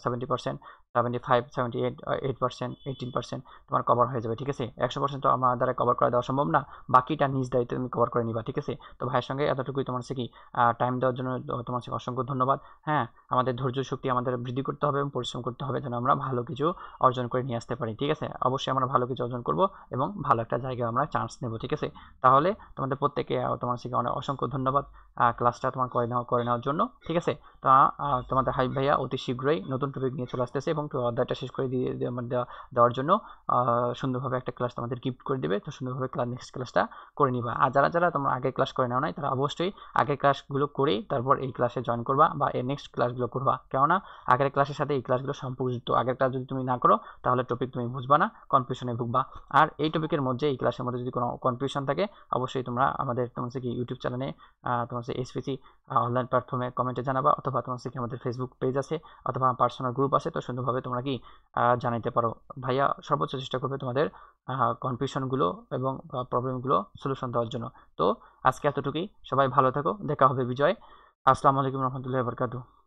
[SPEAKER 1] 70%, 75, 78, 8%, 18% তোমার কভার হয়ে যাবে, ঠিক আছে। 100% তো আমার দ্বারা কভার করে দেওয়া সম্ভব না, বাকিটা নিজ দায়িত্বে তুমি কভার করে নিবা, ঠিক আছে। তো ভাইয়ের সঙ্গে এতটুকুই, তোমার কি টাইম দেওয়ার জন্য তোমার অসংখ্য ধন্যবাদ। হ্যাঁ, আমাদের ধৈর্য শক্তি আমাদের বৃদ্ধি করতে হবে এবং পরিশ্রম করতে হবে, যেন আমরা ভালো কিছু অর্জন করে নিয়ে আসতে পারি, ঠিক আছে। অবশ্যই আমরা ভালো কিছু অর্জন করব এবং ভালো একটা জায়গায় আমরা চান্স নেব, ঠিক আছে। তাহলে তোমাদের প্রত্যেকে তোমার অনেক অসংখ্য ধন্যবাদ ক্লাসটা তোমার করে নেওয়ার জন্য, ঠিক আছে। তা তোমাদের হাবিব ভাইয়া অতি শীঘ্রই নতুন টপিক নিয়ে চলে আসতেছে এবং অধ্যায়টা শেষ করে দেওয়ার জন্য সুন্দরভাবে একটা ক্লাস তোমাদের গিফট করে দিবে। তো সুন্দরভাবে নেক্সট ক্লাসটা করে নিবা। আর যারা তোমরা আগের ক্লাস করে নাও নাই তারা অবশ্যই আগের ক্লাসগুলো করেই তারপর এই ক্লাসে জয়েন করবা বা এর নেক্সট ক্লাসগুলো করবা, কেননা আগের ক্লাসের সাথে এই ক্লাসগুলো সম্পর্কিত। আগের ক্লাস যদি তুমি না করো তাহলে টপিক তুমি বুঝবা না, কনফিউশনে ভুগবা। আর এই টপিকের মধ্যে এই ক্লাসের মধ্যে যদি কোনো কনফিউশন থাকে অবশ্যই তোমরা আমাদের তোমার কি ইউটিউব চ্যানেলে তোমার এসপিসি অনলাইন প্ল্যাটফর্মে কমেন্টে জানাবা, অথবা তোমার কি আমাদের ফেসবুক পেজ আছে অথবা পার্সোনাল গ্রুপ আছে, তো সুন্দরভাবে তোমরা কি জানাইতে পারো। ভাইয়া সর্বোচ্চ চেষ্টা করবে তোমাদের কনফিউশনগুলো এবং প্রবলেমগুলো সলিউশন দেওয়ার জন্য। তো আজকে এতটুকুই, সবাই ভালো থাকো, দেখা হবে বিজয়। আসসালামু আলাইকুম রহমতুল্লাহি ওয়া বারাকাতুহু।